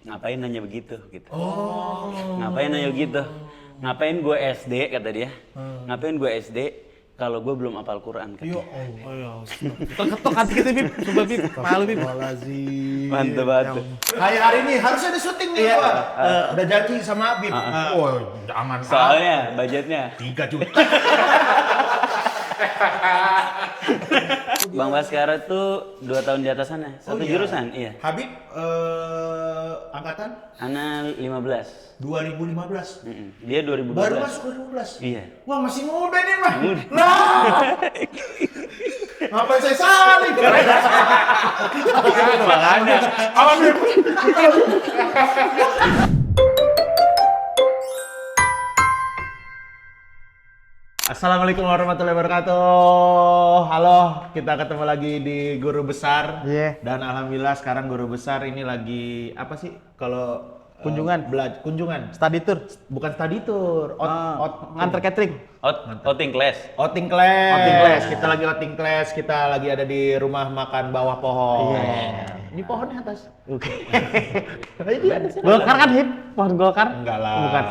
ngapain nanya begitu gitu. Ngapain nanya begitu? Ngapain gue SD kata dia? Ngapain gue SD kalau gue belum hafal Quran? Yo, Ketok hati kita Bib, coba Bib, malu Bib. Mantap banget. Kayak hari ini harusnya ada syuting nih gua. Udah janji sama Habib. Jangan. Soalnya budgetnya 3 juta. Bang Baskara tuh 2 tahun di atas sana, satu jurusan, iya. Habib angkatan Ana 15. 2015. Dia 2012. Baru masuk 2012. Iya. Wah, masih muda nih, mah. Nah. Ngapain saya salib? Makanya. Assalamualaikum warahmatullahi wabarakatuh. Halo, kita ketemu lagi di Guru Besar. Iya. Dan alhamdulillah sekarang Guru Besar ini lagi apa sih? Kalau Kunjungan. Kunjungan. Study tour. Bukan study tour. Nganter catering. Outing class. Outing class. Outing class. Kita lagi outing class. Kita lagi ada di rumah makan bawah pohon. Ini pohonnya atas. Oke. Golkar kan hip? Pohon Golkar? Enggak lah. Bukan.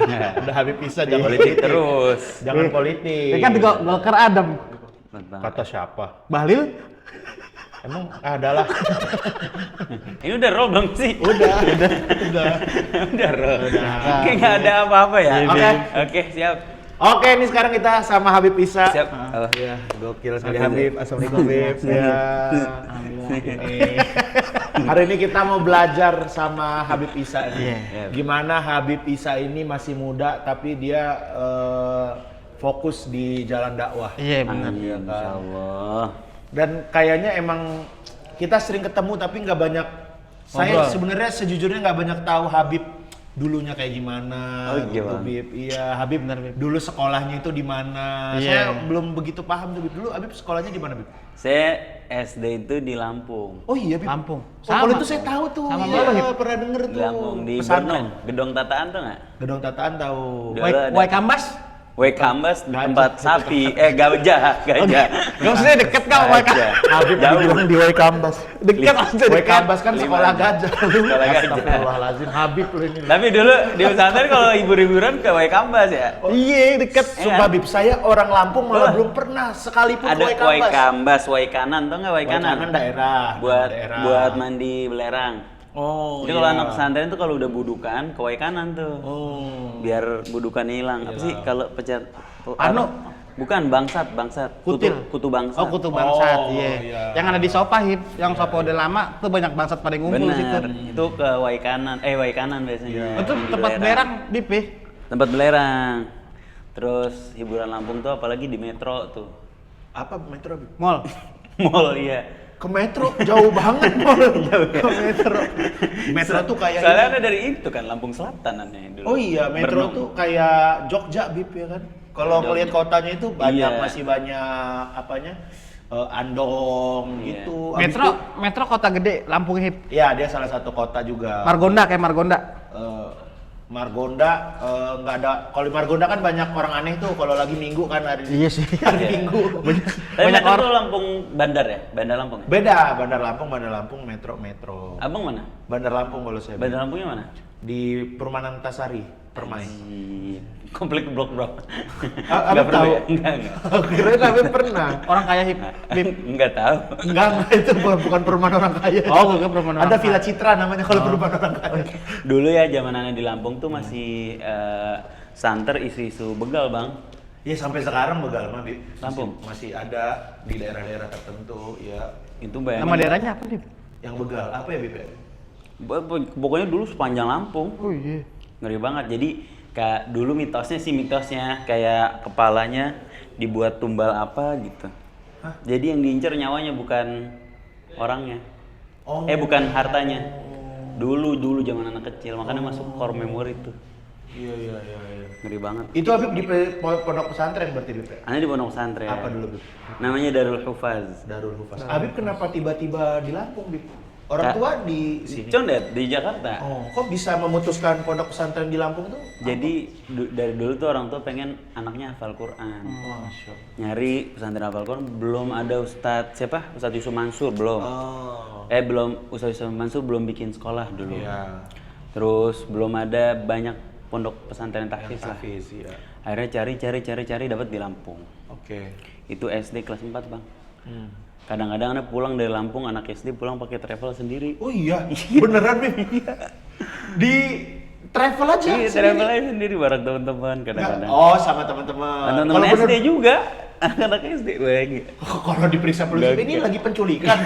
Enggak. Udah Habib bisa jangan Politik terus. Jangan politik. Ini kan di Golkar Adam. Kata siapa? Bahlil? Emang adalah. Ini udah roll belum sih? Udah. Udah roll. Kayak nggak ada apa-apa ya. Oke. Oke, siap. Oke, ini sekarang kita sama Habib Isa. Siap. Ya, gokil sekali Habib. Assalamualaikum Habib. Ya. Hari ini kita mau belajar sama Habib Isa nih. Gimana Habib Isa ini masih muda tapi dia fokus di jalan dakwah. Iya benar. Iya kan? Insyaallah. Dan kayaknya emang kita sering ketemu tapi nggak banyak. Saya sebenarnya sejujurnya nggak banyak tahu Habib dulunya kayak gimana. Oh, gitu, gimana? Habib. Iya, Habib Benar, Bib. dulu sekolahnya itu di mana? Iya. Saya belum begitu paham tuh Bib. Dulu Habib sekolahnya di mana Bib? Saya SD itu di Lampung. Oh iya Bib. Lampung. Oh, kalau Sama. itu saya tahu tuh. Sama Iya, Bib. pernah denger Di tuh. Lampung di Pesantren. Bernong, Gedong Tataan tuh nggak? Gedong Tataan tahu. Udah. Wai Kambas? Wake Kambas tempat sapi, gajah. Gak usah deket kau Wai Kambas. Habib Jauh. dibilang di Wai Kambas. Deket maksudnya Wai deket. Kambas kan sekolah Lima. gajah. Sekolah gajah. Astagfirullahaladzim, Habib lu ini. Tapi dulu di pesantren kalau hibur-hiburan ke Wake Kambas ya. Iya deket. Sumpah Bib, saya orang Lampung malah belum pernah sekalipun Ada Wai Wai Kambas. Kambas, Wai Kanan, tau nggak Wai Wai Kanan? Kanan daerah. Buat daerah. buat mandi belerang. Oh. Jadi kalau anak pesantren tuh kalau udah budukan ke Wai Kanan tuh. Oh. Biar budukannya hilang. Apa sih kalau pecat Anu. Bukan bangsat. Kutil. Kutu bangsat. Oh kutu bangsat, Oh, iya. iya. Yang ada di Sopa hip, yang Sopa udah lama tuh banyak bangsat pada ngumpul situ. Bener. Itu ke Wai Kanan. Wai Kanan biasanya. Itu Di tempat belerang Bib ya? Tempat belerang. Terus hiburan Lampung tuh apalagi di metro tuh. Apa metro Bib? Mall. Mall iya. Ke metro jauh banget Mol. Ke metro. Metro tuh kayak Soalnya ini. ada dari itu kan Lampung Selatan aneh dulu. Oh iya, metro Bernong. tuh kayak Jogja Bib ya kan. Kalau Jogja. ngelihat kotanya itu banyak Iya. masih banyak apanya? Andong Iya. gitu. Habis Metro, itu- Metro kota gede, Lampung hip. Iya, dia salah satu kota juga. Margonda kayak Margonda. Eh, Margonda nggak ada. Kalau di Margonda kan banyak orang aneh tuh kalau lagi minggu kan hari Iya sih. hari Minggu. Tapi banyak metro orang. tuh Lampung Bandar ya? Bandar Lampung ya? Beda, Bandar Lampung, metro. Abang mana? Bandar Lampung kalau saya. Bandar Lampungnya mana? Di Perumahan Antasari, Permai. Iya. Komplek blok bro. Abang pernah tahu? ya? Enggak. Kirain Habib pernah. Orang kaya hip. Bib. Enggak tahu. Enggak, itu bukan perumahan orang kaya. Oh, bukan perumahan Ada orang Villa kaya. Citra namanya kalau perumahan orang kaya. Dulu ya zaman aneh di Lampung tuh masih santer isu-isu begal bang. Iya, sampai sekarang begal mah, Bib. Lampung? Masih ada di daerah-daerah tertentu, ya. Itu bayangin. Nama daerahnya apa Bib? Yang begal, apa ya, Bib? Pokoknya dulu sepanjang Lampung. Oh iya. Ngeri banget. Jadi kayak dulu mitosnya kayak kepalanya dibuat tumbal apa gitu. Hah? Jadi yang diincar nyawanya bukan orangnya. Oh. Bukan hartanya. Dulu zaman anak kecil, makanya masuk core memory itu. Iya. Ngeri banget. Itu Habib di pondok pesantren berarti, Bib? Aneh di pondok pesantren. Apa dulu, Bib? Namanya Darul Hufaz. Darul Hufaz. Habib kenapa tiba-tiba di Lampung, Bib? Orang tua di sini. Condet di Jakarta. Oh, kok bisa memutuskan pondok pesantren di Lampung tuh? Jadi dari dulu tuh orang tua pengen anaknya hafal Quran. Masya. Nyari pesantren hafal Quran, belum ada Ustadz Yusuf Mansur belum. Oh. Belum Ustadz Yusuf Mansur belum bikin sekolah dulu. Iya. Terus belum ada banyak pondok pesantren tahfiz lah. Hafiz, ya. Akhirnya cari dapat di Lampung. Oke. Itu SD kelas 4, Bang. Kadang-kadang anak pulang dari Lampung, anak SD pulang pakai travel sendiri. Oh iya, beneran Bim? Di travel aja Iya, sendiri? travel aja sendiri bareng teman-teman kadang-kadang. Oh, sama teman-teman. Teman-teman SD juga, anak SD lagi. Kalau diperiksa polisi, ini lagi penculikan.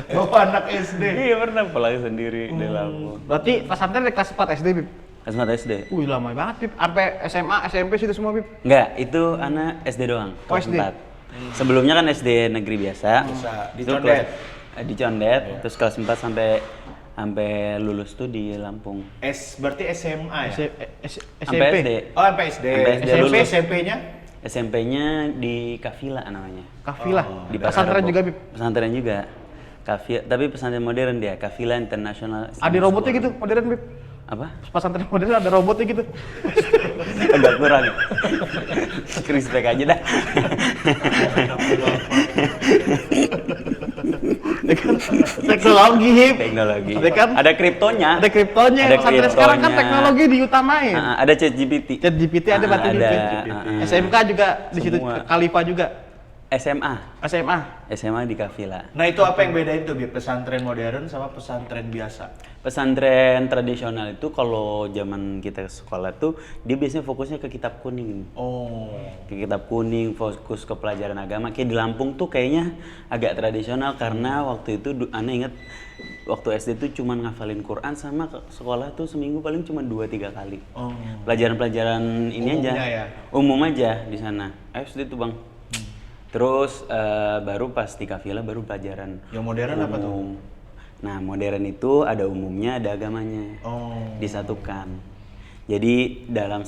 Bawa anak SD. Iya pernah pulang sendiri dari Lampung. Berarti pesantren dari kelas 4 SD, Bib? Kelas 4 SD. Wih, lama banget, Bib. Sampai SMA, SMP situ semua, Bib. Enggak, itu anak SD doang, Oh, kelas SD. 4. Sebelumnya kan SD negeri biasa. Di Itu Condet. di Condet, terus kelas 4 sampai lulus tuh di Lampung. Berarti SMA ya? Sampai SD. Oh, sampai SD. Sampai SD SMP, lulus. SMP-nya? SMP-nya di Kafila namanya. Kafilah. Di Pesantren Pasar juga, Rebo. Bib. Pesantren juga. Tapi pesantren modern dia, Kafila International. Ada robotnya gitu, modern, Bib. Apa? Pesantren modern ada robotnya gitu. Agak kurang. Respect aja dah. Teknologi, Hip. Teknologi. Ada kan? Ada kriptonya. Ada kriptonya. Ada Pesantren sekarang kan kriptonya. teknologi diutamain. Ada ChatGPT. Chat GPT ada berarti ada. Bib. SMK juga di situ, Semua. Khalifa juga. SMA. SMA di Kafila. Nah, itu apa yang bedain tuh, Bib? Pesantren modern sama pesantren biasa? Pesantren tradisional itu kalau zaman kita sekolah tuh dia biasanya fokusnya ke kitab kuning. Oh. Ke kitab kuning, fokus ke pelajaran agama. Kayak di Lampung tuh kayaknya agak tradisional karena waktu itu Ana inget waktu SD tuh cuman ngafalin Quran sama ke sekolah tuh seminggu paling cuma 2-3 kali. Oh. Pelajaran-pelajaran ini Umumnya aja. ya? Umum aja di sana. SD tuh, Bang. Terus baru pas di Kafila baru pelajaran Yang modern apa tuh? umum. Nah, modern itu ada umumnya, ada agamanya. Oh. Disatukan. Jadi dalam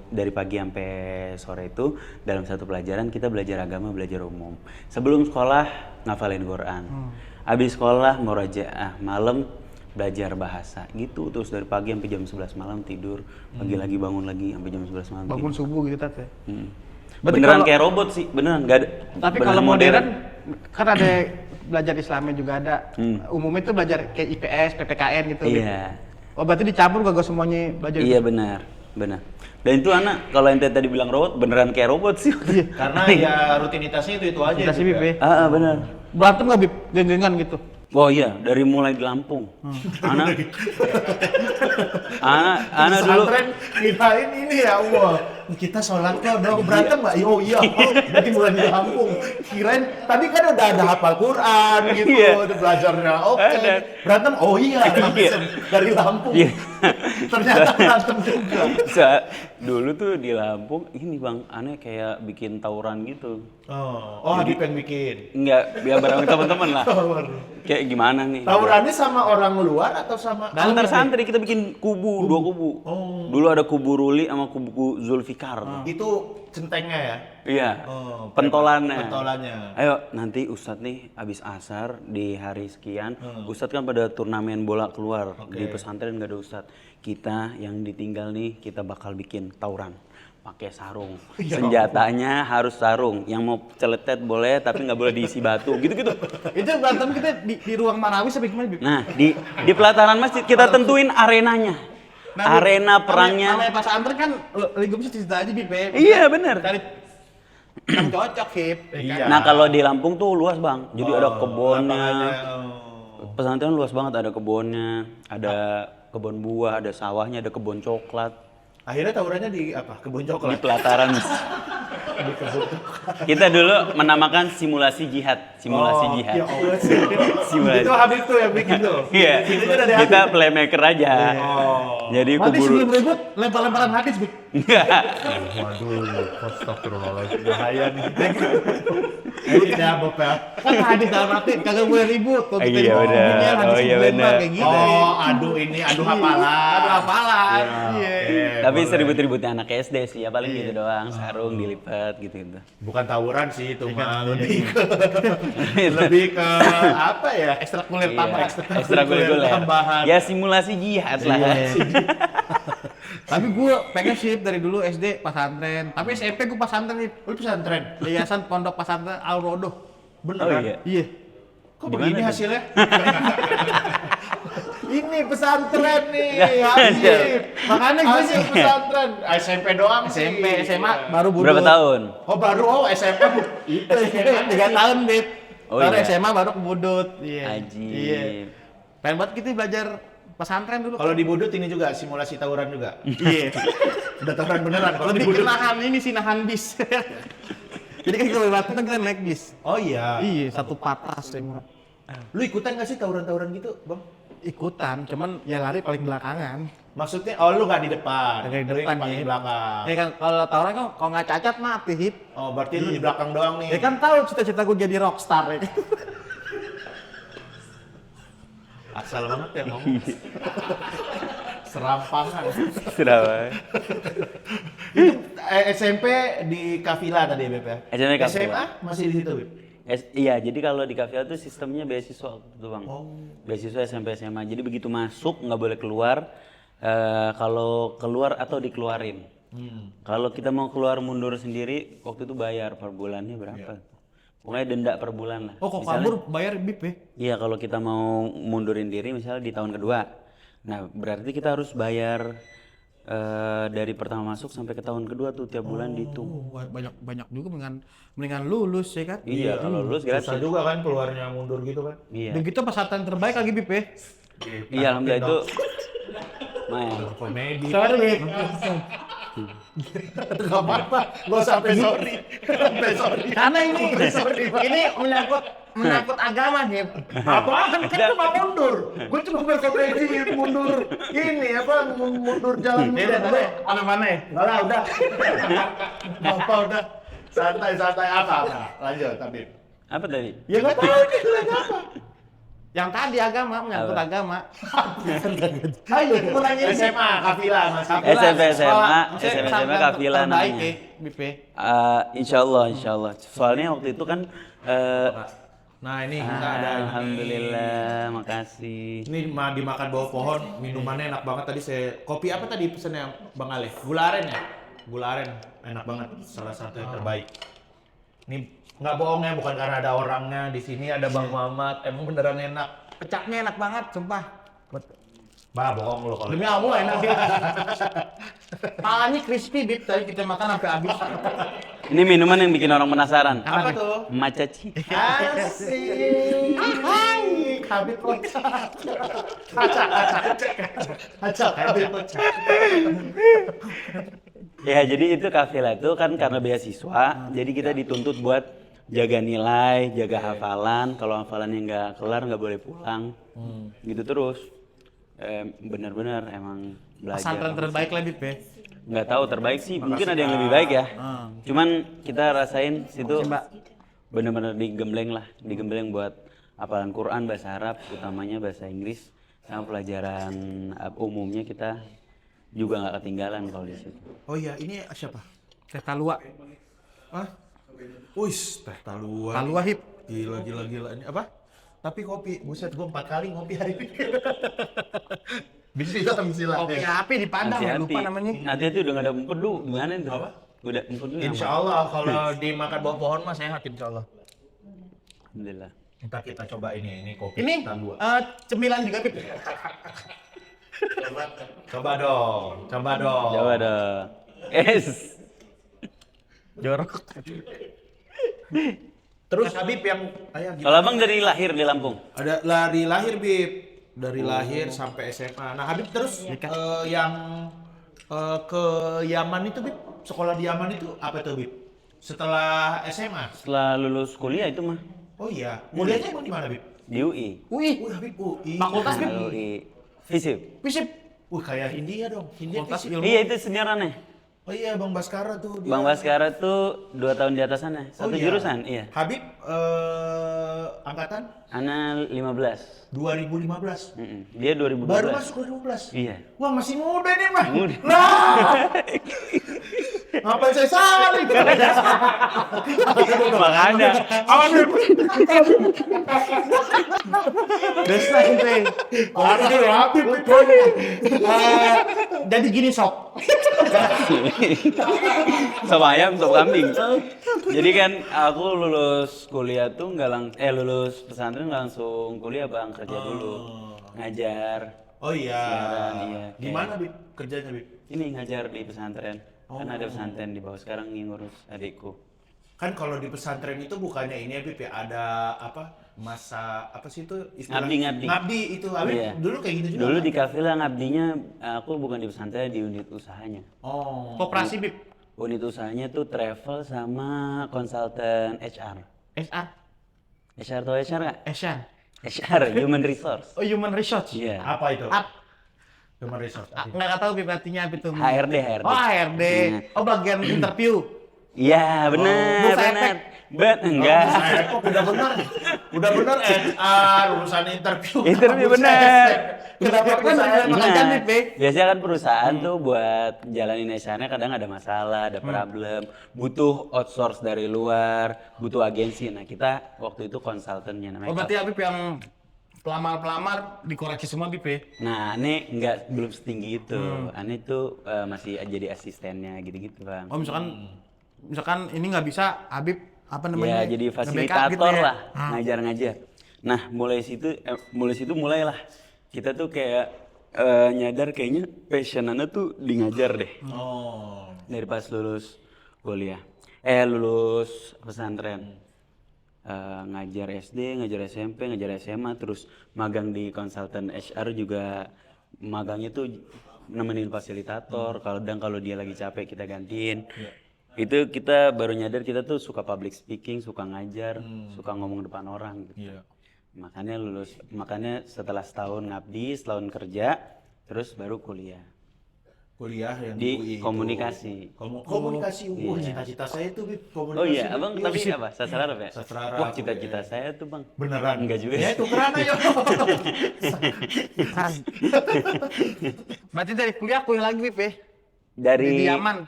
dari pagi sampai sore itu dalam satu pelajaran kita belajar agama, belajar umum. Sebelum sekolah ngafalin Quran. Habis sekolah murojaah, malam belajar bahasa gitu terus dari pagi sampai jam 11 malam tidur, pagi lagi bangun lagi sampai jam 11 malam. Bangun tidur. subuh gitu, Tat. Ya. Berarti Beneran kalau- kayak robot sih, beneran nggak ada. Tapi beneran kalau modern kan ada belajar Islamnya juga ada. Umumnya itu belajar kayak IPS, PPKN gitu. Iya. Oh, berarti dicampur gak semuanya belajar. Iya benar. Dan itu anak kalau ente tadi bilang robot beneran kayak robot sih. Karena ya rutinitasnya itu aja. Kita sih, Bib, Bib. ya. Ya. Benar. Berantem gak, Bib? Geng-gengan gitu. Oh iya, dari mulai di Lampung. Anak dulu Pesantren kirain ini ya Allah. Kita sholat kok dong berantem nggak? Oh iya. Berarti mulai di Lampung. Kirain tadi kan udah ada hafal Quran gitu, Iya. udah belajarnya. Oke. Ada. Berantem. Oh iya. Dari Lampung. Iya. Ternyata berantem juga. Dulu tuh di Lampung ini Bang, aneh kayak bikin tawuran gitu. Oh Habib yang bikin. Enggak, biar bareng teman-teman lah. Kayak gimana nih? Tawurannya sama orang luar atau sama Antar santri kita bikin kubu, 2 kubu. Oh. Dulu ada kubu Ruli sama kubu Zulfikar. tuh. Itu centengnya ya? Iya. Oh, pentolannya. pentolannya. Ayo nanti Ustadz nih habis asar di hari sekian, Ustadz kan pada turnamen bola keluar. Di pesantren nggak ada Ustadz. Kita yang ditinggal nih kita bakal bikin tawuran. Pakai sarung. Senjatanya harus sarung. Yang mau celetet boleh tapi nggak boleh diisi batu. Gitu-gitu. Itu berantem kita di ruang Marawi sampai gimana, Bib? Nah, di pelataran masjid kita tentuin arenanya. Nah, Bib, Arena perangnya. Namanya pas antren kan lingkup cerita aja, Bib. Iya, bener. Cari yang cocok, Hip. Iya. Nah, kalau di Lampung tuh luas, Bang. Jadi ada kebunnya. Oh. Pesantren luas banget, ada kebunnya, ada kebun buah, ada sawahnya, ada kebun coklat. Akhirnya tawurannya di apa? Kebun Di coklat. pelataran. Kita dulu menamakan simulasi jihad. Simulasi jihad. Ya Allah. Simulasi. Itu Habib tuh yang bikin tuh. Iya. Itu dari Kita Habib. playmaker aja. Oh. Jadi Nanti keburu. sebelum ribut lempar-lemparan hadis, Bib. Waduh, astagfirullahaladzim. Bahaya nih. Ini tidak apa ya? Kan hadis dalam arti kagak boleh ribut. Kalau kita Iya, ribut, benar. hadis Oh, iya, dilempar, benar. kayak gitu. Oh, aduh hafalan. Aduh hafalan. Iya. Tapi seribut-ributnya anak SD sih, ya paling gitu doang, sarung dilipet. dekat gitu-gitu. Bukan tawuran sih itu mah, lebih ke apa ya? Ekstrakurikuler Iya, tambah. ekstrakurikuler. Tambahan. Ya simulasi jihad lah. Tapi gue pengen sih dari dulu SD pesantren. Tapi SMP gue pesantren nih. Lu pesantren? Yayasan Pondok Pesantren Al Rodoh. Beneran? Oh iya. Iya. Kok Gimana begini tuh? hasilnya? Ini pesantren nih, Iya. Habib. Makanya gue Hasil sih pesantren. SMP doang sih. SMP, SMA baru budut. Berapa tahun? Oh baru, SMP itu. 3 tahun, Bib. Oh, Baru iya. SMA baru kebudut. Iya. Ajib. Iya. Pengen banget gitu belajar pesantren dulu. Kalau di Budut ini juga simulasi tawuran juga. Iya. Udah tawuran beneran kalau di Lebih Budut. nahan ini sih, nahan bis. Jadi kan kalau lewat kita naik bis. Oh iya. Iya, satu patah semua. Lu ikutan nggak sih tawuran-tawuran gitu, Bang? Ikutan, cuman ya lari paling belakangan. Maksudnya, oh lu nggak di depan, Nggak di lu depan, paling ya. belakang. Ya kan kalau tawuran kan kalau nggak cacat mati hip. Oh berarti lu di belakang doang nih. Ya kan tahu cita-cita gue jadi rockstar ya. Asal banget ya ngomong. Serampangan. Sudah, Bang. Itu SMP di Kafila tadi Beb ya? SMP Kafila. SMA masih di situ Beb? Iya, jadi kalau di Kafila tuh sistemnya beasiswa waktu itu, Bang. Oh. Beasiswa SMP SMA. Jadi begitu masuk nggak boleh keluar. Kalau keluar atau dikeluarin. Kalau kita mau keluar mundur sendiri, waktu itu bayar per bulannya berapa? Pokoknya denda per bulan lah. Oh, kok Misalnya- kabur bayar bip ya? Iya, kalau kita mau mundurin diri misalnya di tahun kedua. Nah, berarti kita harus bayar dari pertama masuk sampai ke tahun kedua tuh tiap bulan dihitung. Banyak juga mendingan lulus ya kan? Iya, kalau lulus gratis. Susah juga kan keluarnya mundur gitu kan? Iya. Begitu pesantren terbaik lagi bip ya? Iya, alhamdulillah itu. Main. Komedi. Sorry bip. Gak apa-apa, gak sampai sorry. Sampai sorry. Karena ini menyangkut agama nih. Apaan? Kan cuma mundur. Gue cuma berkomedi mundur. Ini apa? Mundur jalan mundur. Mana-mana ya? Enggak lah, udah. Apa udah? Santai-santai apa? Lanjut, Habib. Apa tadi? Ya nggak tahu ini lagi apa. Yang tadi agama, menyangkut Apa? agama. Ayo, mau nanya SMA, Kafila masih. SMP, SMA, Pesantren SMA Kafila terbaik namanya. ya, bip ya? Insya Allah. Soalnya waktu itu kan Nah ini kita ada ini. alhamdulillah, makasih. Ini dimakan bawah pohon, minumannya enak banget tadi saya. Kopi apa tadi pesennya Bang Ale? Gula aren ya? Gula aren enak banget, salah satu yang terbaik. Ini nggak bohong ya, bukan karena ada orangnya di sini ada Bang Muhammad, emang beneran enak. Pecaknya enak banget, sumpah. Bah bohong lo kalau. Demi Allah enak bip. Palanya crispy bip, tadi kita makan sampai habis. Ini minuman yang bikin orang penasaran. Apa tuh? Macaci. Asik. Hai, Habib kocak. Kacak, Habib kocak. Ya, jadi itu Kafila itu kan karena beasiswa, jadi kita dituntut buat jaga nilai, jaga hafalan. Kalau hafalannya nggak kelar nggak boleh pulang. Gitu terus. Benar-benar emang belajar. Pesantren terbaik lah bip ya? Nggak tahu terbaik sih, mungkin ada yang lebih baik ya. Cuman kita rasain situ benar-benar digembleng buat hafalan Quran bahasa Arab, utamanya bahasa Inggris, sama pelajaran umumnya kita juga nggak ketinggalan kalau di situ. Oh iya, ini siapa? Teh Talua. Hah? Wis, teh Talua. Talua hip. Gila. Ini apa? Tapi kopi, buset gua 4 kali ngopi hari ini. Bismillah. Kopi api di Padang, ya, lupa namanya. Hati-hati udah nggak ada empedu, gimana itu? Apa? Udah empedu. Insya Allah kalau dimakan bawah pohon mah sehat insya Allah. Alhamdulillah. Ntar kita coba ini kopi Ini Talua. cemilan juga bip. Coba dong. Coba dong. Jorok. Terus Habib yang Kalau abang dari lahir di Lampung? ada dari lahir Bib, dari lahir sampai SMA. Nah Habib terus yang ke Yaman itu Bib, sekolah di Yaman itu apa tuh Bib? Setelah SMA? Setelah lulus kuliah itu mah Oh iya, kuliahnya emang di mana Bib? di UI. Wih, Habib UI. Fakultas Bib. UI. Fisip. Fisip. Kayak India dong, India Fakultas fisik. ilmu. Iya itu senior aneh. Oh iya, Bang Baskara tuh. Dia... Bang Baskara tuh 2 tahun di atas sana, satu iya. jurusan, iya. Habib angkatan Ana 15. 2015. Dia 2012. Baru masuk 2012. Iya. Wah, masih muda nih, Mah. Muda. Nah. Ngapain saya saling? Makanya. Awas, Bib. Desa itu. Aduh, Habib. Jadi gini, Sob. Sop ayam, sop kambing. Jadi kan aku lulus kuliah tuh lulus pesantren nggak langsung kuliah bang, kerja dulu, ngajar. Oh iya. Siaran, iya. Gimana, Bib? Kerjanya, Bib? Ini ngajar di pesantren. Kan ada pesantren di bawah, sekarang yang ngurus adikku. Kan kalau di pesantren itu bukannya ini ya, Bib, ya ada apa? Masa apa sih itu istilah? Ngabdi. Ngabdi itu, Habib. Iya. Dulu kayak gitu juga. Dulu kan? di kafe lah ngabdinya, aku bukan di pesantren, di unit usahanya. Oh. Koperasi Bib. Unit usahanya tuh travel sama konsultan HR. SR. HR atau HR nggak? SR. HR, Human Resource. Oh, human research. Iya. Apa itu? Ap. Human resource. Nggak tahu Bib artinya apa itu. HRD. Oh, HRD. Oh, bagian interview. Iya, benar, Bukan benar. Enggak. Saya kok udah benar HR, urusan interview. Interview Kamu benar. sesek. Kenapa Kan perusahaan? ada pekerjaan nih, Be. Biasanya kan perusahaan tuh buat jalanin HR-nya kadang ada masalah, ada problem, butuh outsource dari luar, butuh agensi. Nah, kita waktu itu konsultannya namanya. Oh, berarti Habib yang pelamar-pelamar dikoreksi semua Bib ya? Nah, Ane belum setinggi itu. Ane tuh masih jadi asistennya gitu-gitu, Bang. Oh, misalkan ini nggak bisa Habib apa namanya? Ya, jadi nge-backup fasilitator gitu ya? lah, ngajar-ngajar. Nah, mulai situ mulailah kita tuh kayak nyadar kayaknya passion Ane tuh di ngajar deh. Oh. Dari pas lulus kuliah. Lulus pesantren. Ngajar SD, ngajar SMP, ngajar SMA, terus magang di konsultan HR juga. Magangnya tuh nemenin fasilitator, kalau dia lagi capek kita gantiin. Itu kita baru nyadar kita tuh suka public speaking, suka ngajar, suka ngomong depan orang gitu. Iya. Makanya setelah setahun ngabdi, setahun kerja, terus baru kuliah. Kuliah yang Di UI itu. komunikasi. Komunikasi UI, cita-cita saya tuh Bib, komunikasi. Oh iya, abang tapi Iya. apa? Sastra Arab ya? Sastra Arab, Wah, cita-cita saya tuh bang. Beneran? Enggak juga. Ya itu keren ayo. Berarti dari kuliah lagi Bib ya? Dari Di Yaman.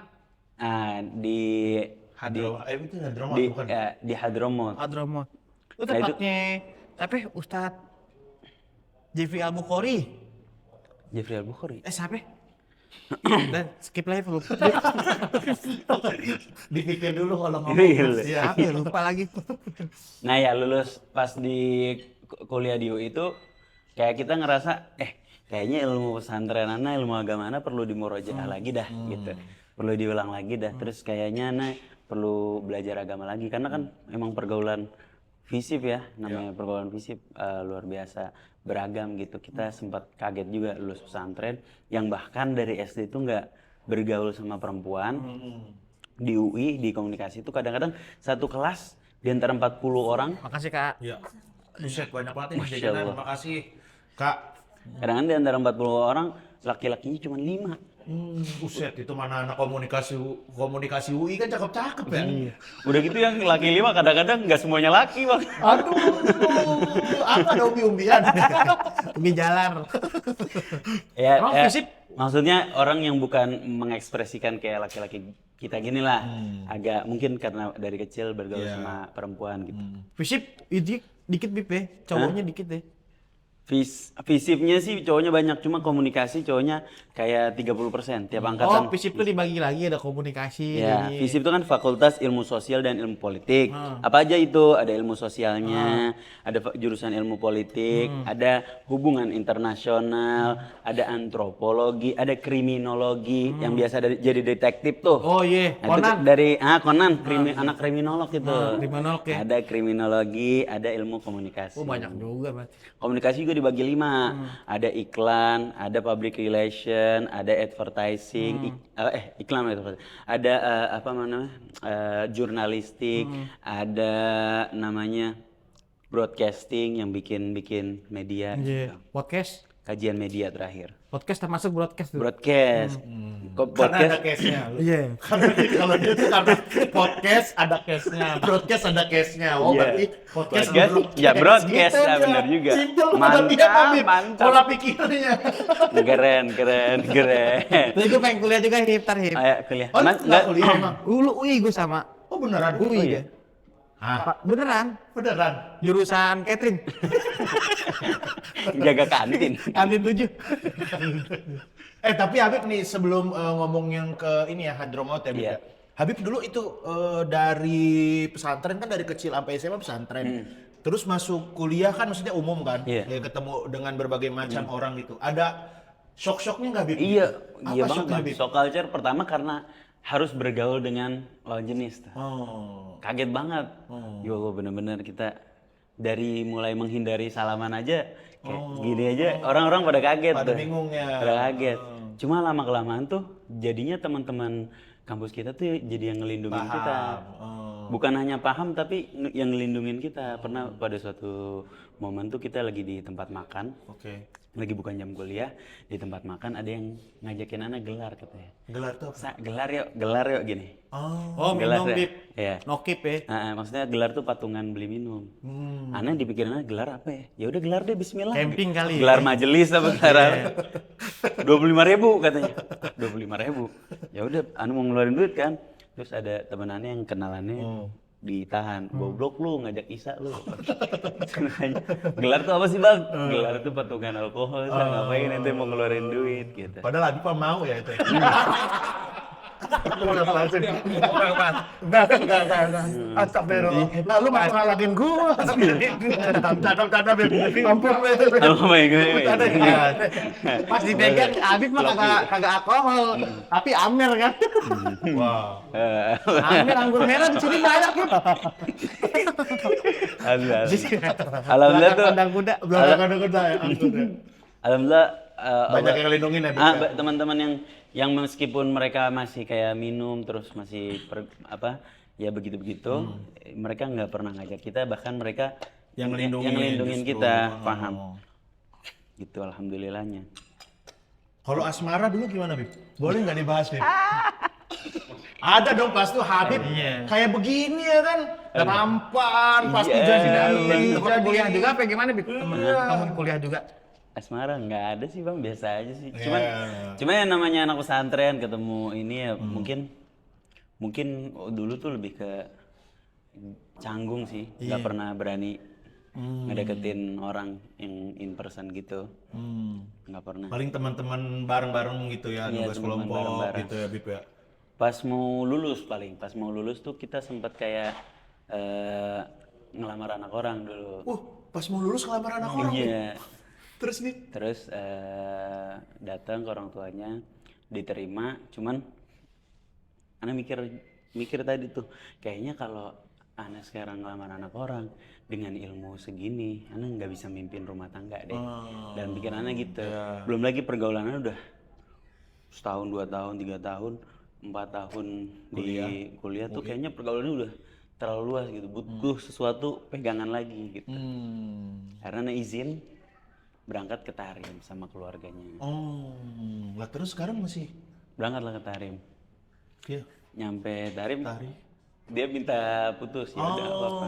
di Itu Hadramawat di bukan? di Hadramut. Hadramut. Itu Nah, itu- tempatnya tapi Ustadz Jeffrey Al-Bukhari. Jeffrey Al-Bukhari. Siapa? Dan skip lagi Bib. Dipikir dulu kalau ngomong. Iya. Iya. Apa ya lupa lagi. Nah ya lulus pas di kuliah di UI itu kayak kita ngerasa kayaknya ilmu pesantren ana, ilmu agama ana perlu dimurojaah lagi dah gitu. Perlu diulang lagi dah. Terus kayaknya ana perlu belajar agama lagi karena kan emang pergaulan FISIP ya, namanya pergaulan FISIP luar biasa beragam gitu. Kita sempat kaget juga lulus pesantren yang bahkan dari SD itu nggak bergaul sama perempuan. Di UI di komunikasi itu kadang-kadang satu kelas di antara 40 orang Makasih Kak. Iya. Buset banyak banget ini Masya jajanan. Allah. Makasih. Kak. kadang-kadang di antara 40 orang laki-lakinya cuma 5. Buset itu mana anak komunikasi UI kan cakep-cakep ya. Udah gitu yang laki 5 kadang-kadang nggak semuanya laki bang. Aduh. Apa ada umbi-umbian? Umi jalan. Ya, Emang ya, FISIP? maksudnya orang yang bukan mengekspresikan kayak laki-laki kita gini lah. Agak mungkin karena dari kecil bergaul Iya. sama perempuan gitu. FISIP itu dikit Bib ya. Cowoknya dikit deh. Visipnya sih cowoknya banyak, cuma komunikasi cowoknya kayak 30% tiap angkatan. Oh, FISIP tuh dibagi lagi ada komunikasi. Ya, jadi- FISIP itu kan Fakultas Ilmu Sosial dan Ilmu Politik. Apa aja itu? Ada ilmu sosialnya, ada jurusan ilmu politik, ada hubungan internasional, ada antropologi, ada kriminologi yang biasa jadi detektif tuh. Oh iya, Nah, itu Conan. dari Conan, anak kriminolog itu. kriminolog ya. Ada kriminologi, ada ilmu komunikasi. Oh, banyak juga berarti. Komunikasi juga dibagi 5. Ada iklan, ada public relation, ada advertising, iklan advertising. Ada apa namanya? Jurnalistik, ada namanya broadcasting yang bikin media. Iya. Podcast. kajian media terakhir. Podcast termasuk broadcast tuh. Broadcast. Kok Karena ada podcast? case-nya. Iya. Karena kalau dia tuh karena podcast ada case-nya, broadcast ada case-nya. Oh, Iya. berarti podcast Ya broadcast gitu lah, dia. benar juga. Simple Mantap, banget dia, Habib. mantap. Pola pikirnya. Keren. Terus gue pengen kuliah juga Hip, tar Hip. Ayo kuliah. Oh, Emang nggak kuliah emang? UI gue sama. Oh, beneran? UI iya. ya. Ah, Beneran. beneran. Jurusan catering. jaga kantin. Kantin 7. Tapi Habib nih sebelum ngomong yang ke ini ya Hadromaut ya, Habib. Iya. Ya. Habib dulu itu dari pesantren kan dari kecil sampai SMA pesantren. Terus masuk kuliah kan maksudnya umum kan? Iya. Ya, ketemu dengan berbagai macam orang gitu. Ada shock-shocknya nggak Habib? Iya, Apa iya banget. shocknya, Bang. Habib? Shock culture pertama karena harus bergaul dengan lawan jenis. Tuh. Oh. Kaget banget. Ya Allah, bener-bener kita dari mulai menghindari salaman aja kayak gini aja orang-orang pada kaget. Pada tuh. bingung ya. Pada kaget. Cuma lama-kelamaan tuh jadinya teman-teman kampus kita tuh jadi yang ngelindungin kita. Oh. Bukan hanya paham tapi yang ngelindungin kita. Pernah pada suatu momen tuh kita lagi di tempat makan. Oke. Lagi bukan jam kuliah, di tempat makan ada yang ngajakin anak gelar katanya. Gelar tuh apa? Gelar yuk gini. Oh. Oh, Gelar minum ya? Bib. Iya. Nokip ya. Maksudnya gelar tuh patungan beli minum. Aneh dipikirinnya gelar apa ya? Ya udah gelar deh Bismillah. Camping kali ya? Gelar majelis apa gelar apa? 25.000 katanya. 25.000. Ya udah, anu mau ngeluarin duit kan. Terus ada temenannya yang kenalannya ditahan. Goblok lu ngajak Isa lu. Gelar tuh apa sih bang? Gelar tuh patungan alkohol. Ngapain ente mau ngeluarin duit gitu. Padahal Habib mau ya itu. Astagfirullah. Lalu mau ngalahin gua. Cadam-cadam Ampun. Oh my god. Pas dipegang Habib mah kagak alkohol, tapi Amer kan. Wow. Amer anggur merah di sini banyak ya. Alhamdulillah tuh. Kandang kuda. Belakang ada kuda ya. Ampun ya. Alhamdulillah Banyak yang ngelindungin ya, Bib, ya? teman-teman yang meskipun mereka masih kayak minum terus masih ya begitu-begitu, mereka nggak pernah ngajak kita, bahkan mereka Yang ngelindungin justru. kita, paham. Gitu alhamdulillahnya. Kalau asmara dulu gimana, Bib? Boleh nggak dibahas, Bib? Ada dong pas tuh Habib kayak begini ya kan, tampan, pasti jadi Temen kuliah juga apa gimana Bib? Temen kuliah juga. Asmara nggak ada sih bang, biasa aja sih. Yeah. Cuma yang namanya anak pesantren ketemu ini ya mungkin dulu tuh lebih ke canggung sih, nggak pernah berani ngedeketin orang yang in person gitu, nggak pernah. Paling teman-teman bareng-bareng gitu ya, Iya, tugas teman-teman kelompok bareng-bareng. gitu ya, Bib ya. Pas mau lulus tuh kita sempat kayak ngelamar anak orang dulu. Pas mau lulus ngelamar anak orang. Bib. Iya. Terus Bib? Terus datang ke orang tuanya, diterima, cuman Ana mikir tadi tuh, kayaknya kalau Ana sekarang ngelamar anak orang dengan ilmu segini, Ana nggak bisa mimpin rumah tangga deh. Dan pikirannya gitu. Belum lagi pergaulannya udah setahun, 2 tahun, 3 tahun, 4 tahun di kuliah tuh kayaknya pergaulannya udah terlalu luas gitu. Butuh sesuatu pegangan lagi gitu. Karena izin berangkat ke Tarim sama keluarganya. Lah terus sekarang masih? Berangkatlah ke Tarim. Iya. Nyampe Tarim, dia minta putus, ya udah apa-apa.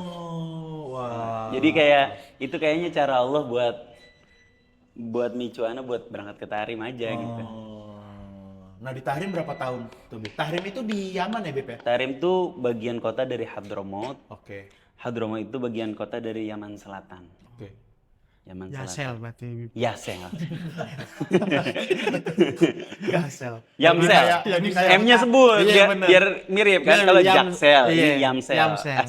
Wah. Jadi kayak itu kayaknya cara Allah buat micu Ana buat berangkat ke Tarim aja gitu. Nah di Tahrim berapa tahun tuh, Bib? Tahrim itu di Yaman ya, Bib ya? Tarim tuh bagian kota dari Hadramaut. Oke. Hadramaut itu bagian kota dari Yaman Selatan. Oke. Yaman Selatan. Yasel berarti Bib. Yasel. Yasel. Yamsel. M-nya sebut biar mirip kan, kalau Jaksel ini Yamsel.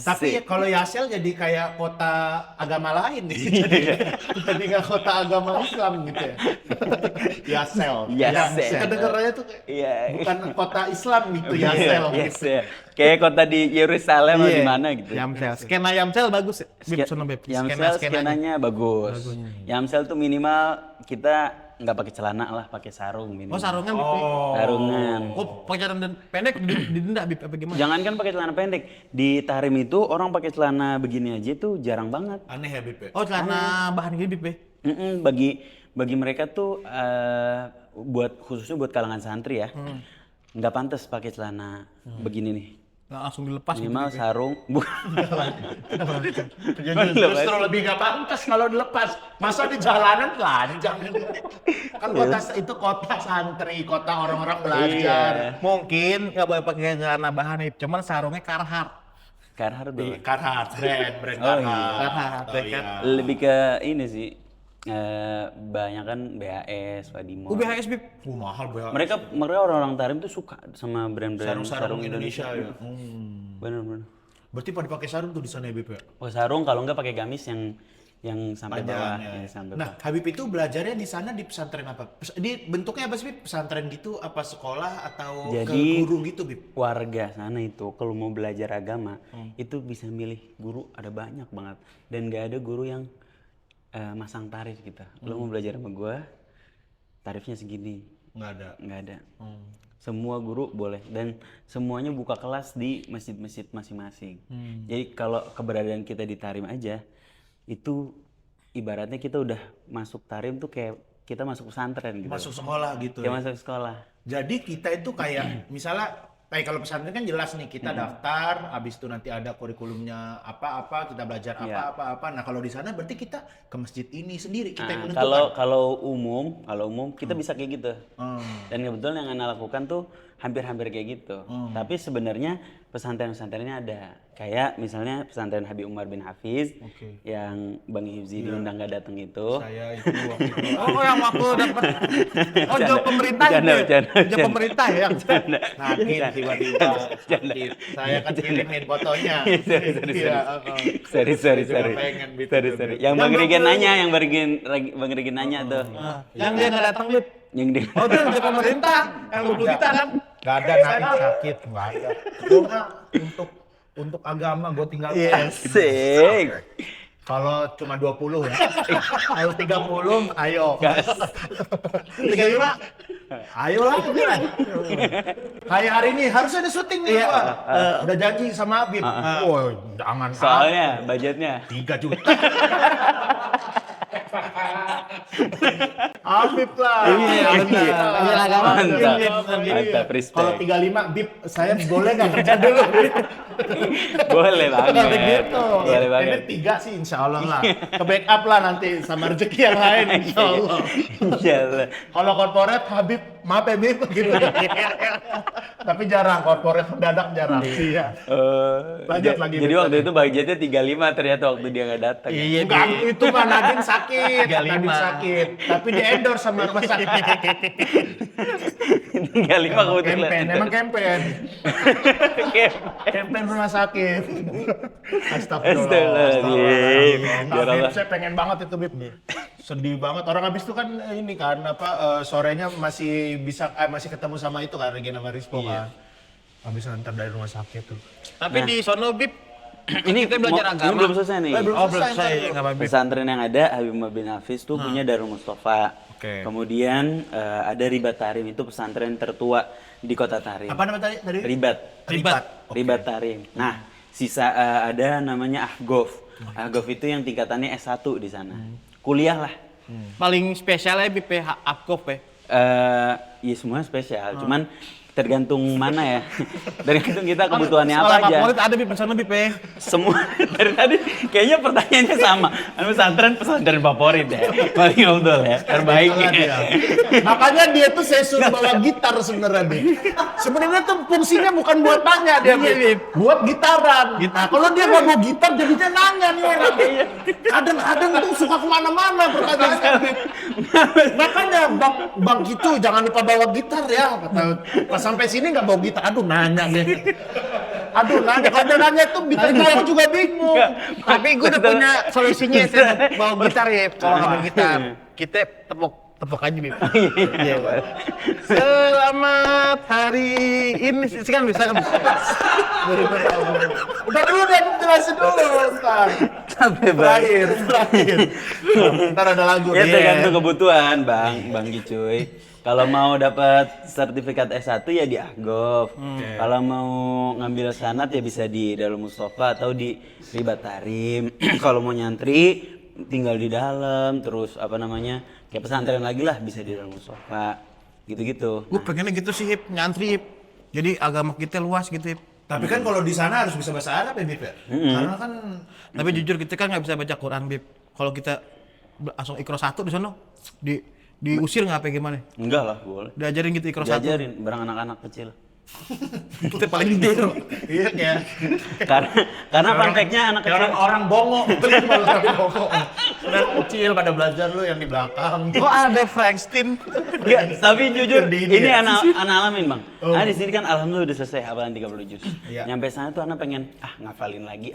Tapi Asik. kalau Yasel jadi kayak kota agama lain nih. Jadi nggak kota agama Islam gitu ya. Yasel. Yasel. Kedengarannya tuh Iya. bukan kota Islam gitu, Yasel. Yasel. Kayak kota di Yerusalem atau di mana gitu. Yamsel. Skena Yamsel bagus. Bib, sono Bib. Yamsel skenanya bagus. Yamsel tuh minimal kita nggak pakai celana lah, pakai sarung minimal. Oh, sarungan Bib. Sarungan. Oh, pakai celana pendek didenda Bib apa gimana? Jangankan pakai celana pendek, di Tahrim itu orang pakai celana begini aja tuh jarang banget. Aneh ya, Bib ya? Oh, celana bahan gini Bib ya. Mm-mm, bagi mereka tuh khususnya buat kalangan santri ya, nggak pantas pakai celana begini nih. Nggak langsung dilepas Minimal gitu. sarung, Justru lebih gak pantas kalau dilepas. Masa di jalanan telanjang. Kan itu kota santri, kota orang-orang belajar. Mungkin nggak boleh pakai celana bahan nih, cuman sarungnya Carhartt. Carhartt tuh. Carhartt, brand Oh, iya. Carhartt. Oh, iya. Lebih ke ini sih, banyak kan BHS, Wadimor. UBHS Bib. Mahal BH. Mereka orang-orang Tarim tuh suka sama brand-brand Sarung-sarung sarung Indonesia ya. Bener-bener. Berarti pada pakai sarung tuh di sana ya, Bib ya? Oh, sarung kalau nggak pakai gamis yang sampai bawah, Panjang, ya. sampai Nah, Habib itu belajarnya di sana di pesantren apa? Di bentuknya apa sih, Bib? Pesantren gitu, apa sekolah atau ke Jadi, guru gitu, Bib? warga sana itu kalau mau belajar agama itu bisa milih guru, ada banyak banget, dan nggak ada guru yang masang tarif gitu. Lo mau belajar sama gua, tarifnya segini, nggak ada. Semua guru boleh dan semuanya buka kelas di masjid-masjid masing-masing. Jadi kalau keberadaan kita di Tarim aja itu ibaratnya kita udah masuk Tarim tuh kayak kita masuk pesantren gitu. Masuk sekolah gitu Kayak ya? masuk sekolah. Jadi kita itu kayak, misalnya, kayak kalau pesantren kan jelas nih, kita daftar, habis itu nanti ada kurikulumnya apa-apa, kita belajar Iya. apa-apa. Nah, kalau di sana berarti kita ke masjid ini sendiri, kita yang Nah, menentukan. kalau umum kita bisa kayak gitu. Hmm. Dan kebetulan yang Ana lakukan tuh hampir-hampir kayak gitu. Tapi sebenarnya pesantren-pesantrennya ada. Kayak misalnya pesantren Habib Umar bin Hafiz Oke. yang Bang Hifzi diundang nggak datang itu. Saya itu waktu itu. Oh, yang waktu dapat job pemerintah Bercanda, itu. bercanda, Job bercanda. pemerintah ya. Sakit tiba-tiba. Sakit. Saya kan kirimin fotonya. Iya, Sorry. juga pengen gitu, Sorry. Bib. Yang Bang Regen nanya, Bang Regen nanya tuh. Yang dia nggak datang Bib. Yang dia Oh, itu job pemerintah. Yang 20 juta kan. Gak ada nanti sakit, gak ada. Cuma untuk agama gue tinggal. Asik. Kalau cuma 20 ya. Kalau 30, ayo. 35. Ayo lah. Kayak hari ini harus ada syuting nih gua. Udah janji sama Habib. Wah, jangan. Soalnya budgetnya 3 juta. Habib lah. Iya, benar. Agama. Mantap, Kalau respect. 35, Bib, saya boleh nggak kerja dulu? Boleh banget. Gitu. Boleh Ini banget. 3 sih insya Allah lah. Ke backup lah nanti sama rezeki yang lain insya Allah. Insyaallah. Kalau korporat, Habib, maaf ya Bib, gitu. Tapi jarang, korporat mendadak jarang. Iya. Lanjut lagi, Jadi Bib. waktu itu budgetnya 35 ternyata waktu dia nggak datang. Iya, Enggak, itu mah Nadine sakit. 35. Nadine sakit. Tapi di endorse sama rumah sakit. 35 kebetulan. Campaign, emang campaign. Campaign rumah sakit. Astagfirullahaladzim. Ya Habib, Allah. saya pengen banget itu Bib. Sedih banget. Orang habis itu kan ini kan sorenya masih bisa masih ketemu sama itu kan Regina Marispo kan. Habis ngantar dari rumah sakit tuh. Tapi di sono Bib, Ini kita belajar ini agama. belum selesai nih. Oh, belum selesai. Enggak apa-apa. Pesantren yang ada Habib Umar bin Hafiz tuh punya Darul Mustafa. Oke. Kemudian ada Ribat Tarim, itu pesantren tertua di kota Tarim. Apa nama tadi? Ribat. Oke. Ribat Tarim. Nah, sisa ada namanya Ahgof. Ahgof itu yang tingkatannya S1 di sana. Kuliah lah. Paling spesialnya Bib ya, Apkov ya. Ya semua spesial, cuman tergantung mana ya. Tergantung kita kebutuhannya apa Sekolah aja. favorit ada Bib, sono Bib ya. Semua dari tadi kayaknya pertanyaannya sama. Pesantren favorit ya. Paling betul ya. Terbaik ya. Makanya dia tuh saya suruh bawa gitar sebenarnya Bib. Sebenarnya tuh fungsinya bukan buat tanya dia Bib. Buat gitaran. Nah kalau dia nggak bawa gitar jadinya nanya nih orang. Kadang-kadang tuh suka kemana-mana pertanyaan Bib. Makanya bang gitu jangan lupa bawa gitar ya. Pas sampai sini nggak bawa gitar. Aduh nanya deh. Aduh nanya. Kalau dia nanya tuh bikin saya juga bingung. Tapi gue udah punya solusinya, saya bawa gitar ya. Kalau nggak bawa gitar, kita tepuk aja Bib. Iya, Pak. Selamat hari ini sih kan bisa kan. Udah dulu deh jelasin dulu ntar. Sampai berakhir. Terakhir. Ntar ada lagu Ya nih. tergantung kebutuhan, Bang Gicuy. Kalau mau dapat sertifikat S1 ya di Ahgof. Kalau mau ngambil sanad ya bisa di Darul Mustafa atau di Ribat Tarim. Kalau mau nyantri tinggal di dalam, terus apa namanya kayak pesantren lagi lah, bisa di dalam musola gitu-gitu. Gue pengennya gitu sih, Hip, nyantri, Hip. Jadi agama kita luas gitu, Hip. Tapi kan kalau di sana harus bisa bahasa Arab ya, Bib ya? Karena kan Tapi jujur kita kan nggak bisa baca Quran, Bib. Kalau kita langsung Iqra 1 di sana, diusir nggak apa gimana? Enggak lah, boleh. Diajarin gitu Iqra 1. Diajarin bareng anak-anak kecil. Kita paling gede tuh. iya kayak karena fun fact-nya anak kecil orang bongo, beli malah orang bongo. Udah kecil pada belajar lu yang di belakang. Kok ada Frankstin? Enggak, tapi jujur Di ini ya? anak alamin, Bang. Nah, di sini kan alhamdulillah udah selesai hafalan 30 juz. Iya. Nyampe sana tuh anak pengen ngafalin lagi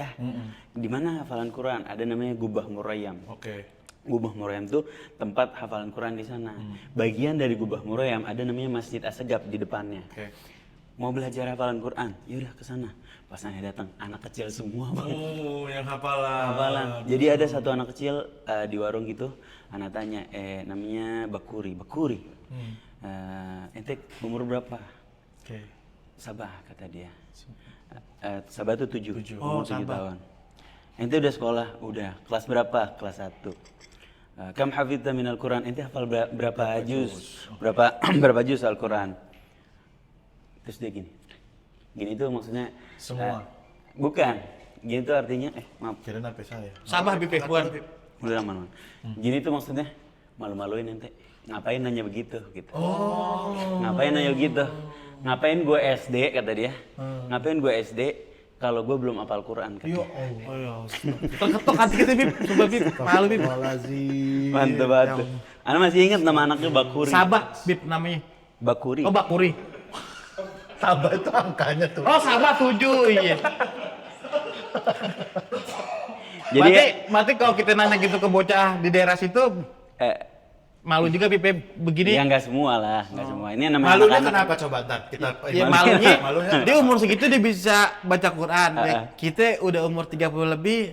Di mana hafalan Quran? Ada namanya Gubah Murayyam. Oke. Gubah Murayyam tuh tempat hafalan Quran di sana. Bagian dari Gubah Murayyam ada namanya Masjid Assegaf di depannya. Oke. Mau belajar hafalan Quran, yaudah ke sana. Pas saya datang, anak kecil semua, Bang. Oh, yang hafalan. Hafalan. Jadi ada satu anak kecil di warung gitu, anak tanya, namanya Bakuri. Ente umur berapa? Oke. Sabah kata dia. Sabah tuh 7. Oh, Umur 7 Sabah. tahun. Ente udah sekolah? Udah. Kelas berapa? Kelas 1. Kam hafidta minal Quran? Ente hafal berapa juz? Berapa juz Al-Quran? Terus dia gini tuh maksudnya Semua. bukan, gini tuh artinya maaf, Kirain apa saya? Sabah, Bib, Puan. udah aman. Gini tuh maksudnya malu-maluin ente, ngapain nanya begitu gitu. Ngapain nanya begitu? Ngapain gue SD kata dia? Ngapain gue SD kalau gue belum hafal Quran kata dia. Ketok hati kita, Bib. Coba, Bib. Malu, Bib. Mantep banget. Ana masih ingat nama anaknya Bakuri. Sabah, Bib namanya. Bakuri. Oh, Bakuri. Sabah itu angkanya tuh. Oh, Sabah 7, iya. Jadi Berarti kalau kita nanya gitu ke bocah di daerah situ, malu juga, Bib, begini. ya nggak semua lah, nggak semua. Ini namanya Malunya anak-anak. kenapa coba ntar kita Ya malunya, Malunya dia umur segitu dia bisa baca Quran. Kita udah umur 30 lebih,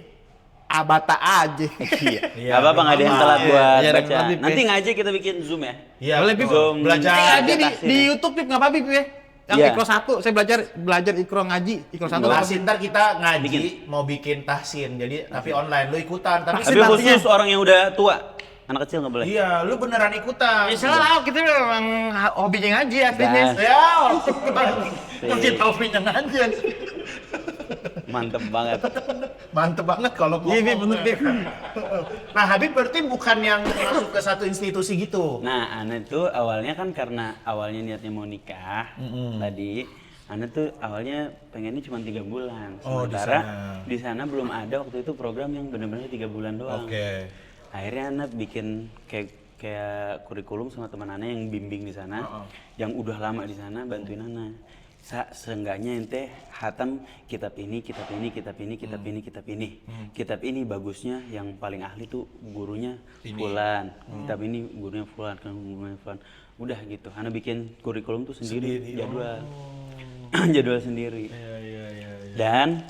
abata aja. Gak apa-apa, nggak ada yang telat buat Iya, baca. Bib, Nanti ngaji kita bikin Zoom ya. Iya, Boleh, Bib. betul. Belajar. Ngaji di YouTube, Bib, nggak apa-apa, Bib, ya. Yang Iya. Iqra 1, saya belajar Iqra ngaji. Iqra 1 Tahsin ntar kita ngaji mau bikin tahsin. Jadi tapi online lu ikutan. Tapi Tapi khusus orang yang udah tua, anak kecil nggak boleh. iya, lu beneran ikutan. Ya salah, kita memang hobinya ngaji aslinya. Das. Ya, kita hobinya ngaji. Mantep banget. Mantep banget kalau Iya, Bib, bener, Bib. Nah, Habib berarti bukan yang masuk ke satu institusi gitu. Nah, Ana tuh awalnya kan karena awalnya niatnya mau nikah tadi. Ana tuh awalnya pengennya cuma 3 bulan. Oh, di Sementara sana. di sana belum ada waktu itu program yang benar-benar 3 bulan doang. Oke. Akhirnya Ana bikin kayak kurikulum sama teman Ana yang bimbing di sana, yang udah lama di sana bantuin Ana. Seenggaknya ente hatam kitab ini. Kitab ini bagusnya yang paling ahli tuh gurunya Fulan. Kitab ini gurunya Fulan, kan gurunya Fulan. Udah gitu. Ana bikin kurikulum tuh sendiri. Jadwal. Jadwal sendiri. Dan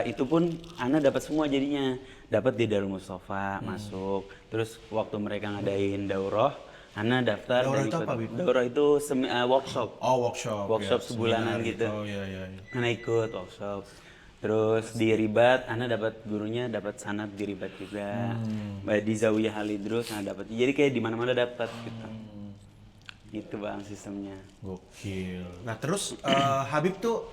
itu pun Ana dapat semua jadinya. Dapat di Darul Mustafa masuk. Terus waktu mereka ngadain daurah, Ana daftar. Daurah dan itu ikut. apa, Bib? Daurah itu workshop. Oh, workshop. Workshop ya, sebulanan seminar gitu. Oh, iya. Ana ikut workshop. Terus di Ribat, Ana dapat gurunya dapat sanad di Ribat juga. Di Zawiyah Halidrus, Ana dapat. Jadi kayak di mana-mana dapat gitu. Gitu Bang sistemnya. Gokil. Nah, terus Habib tuh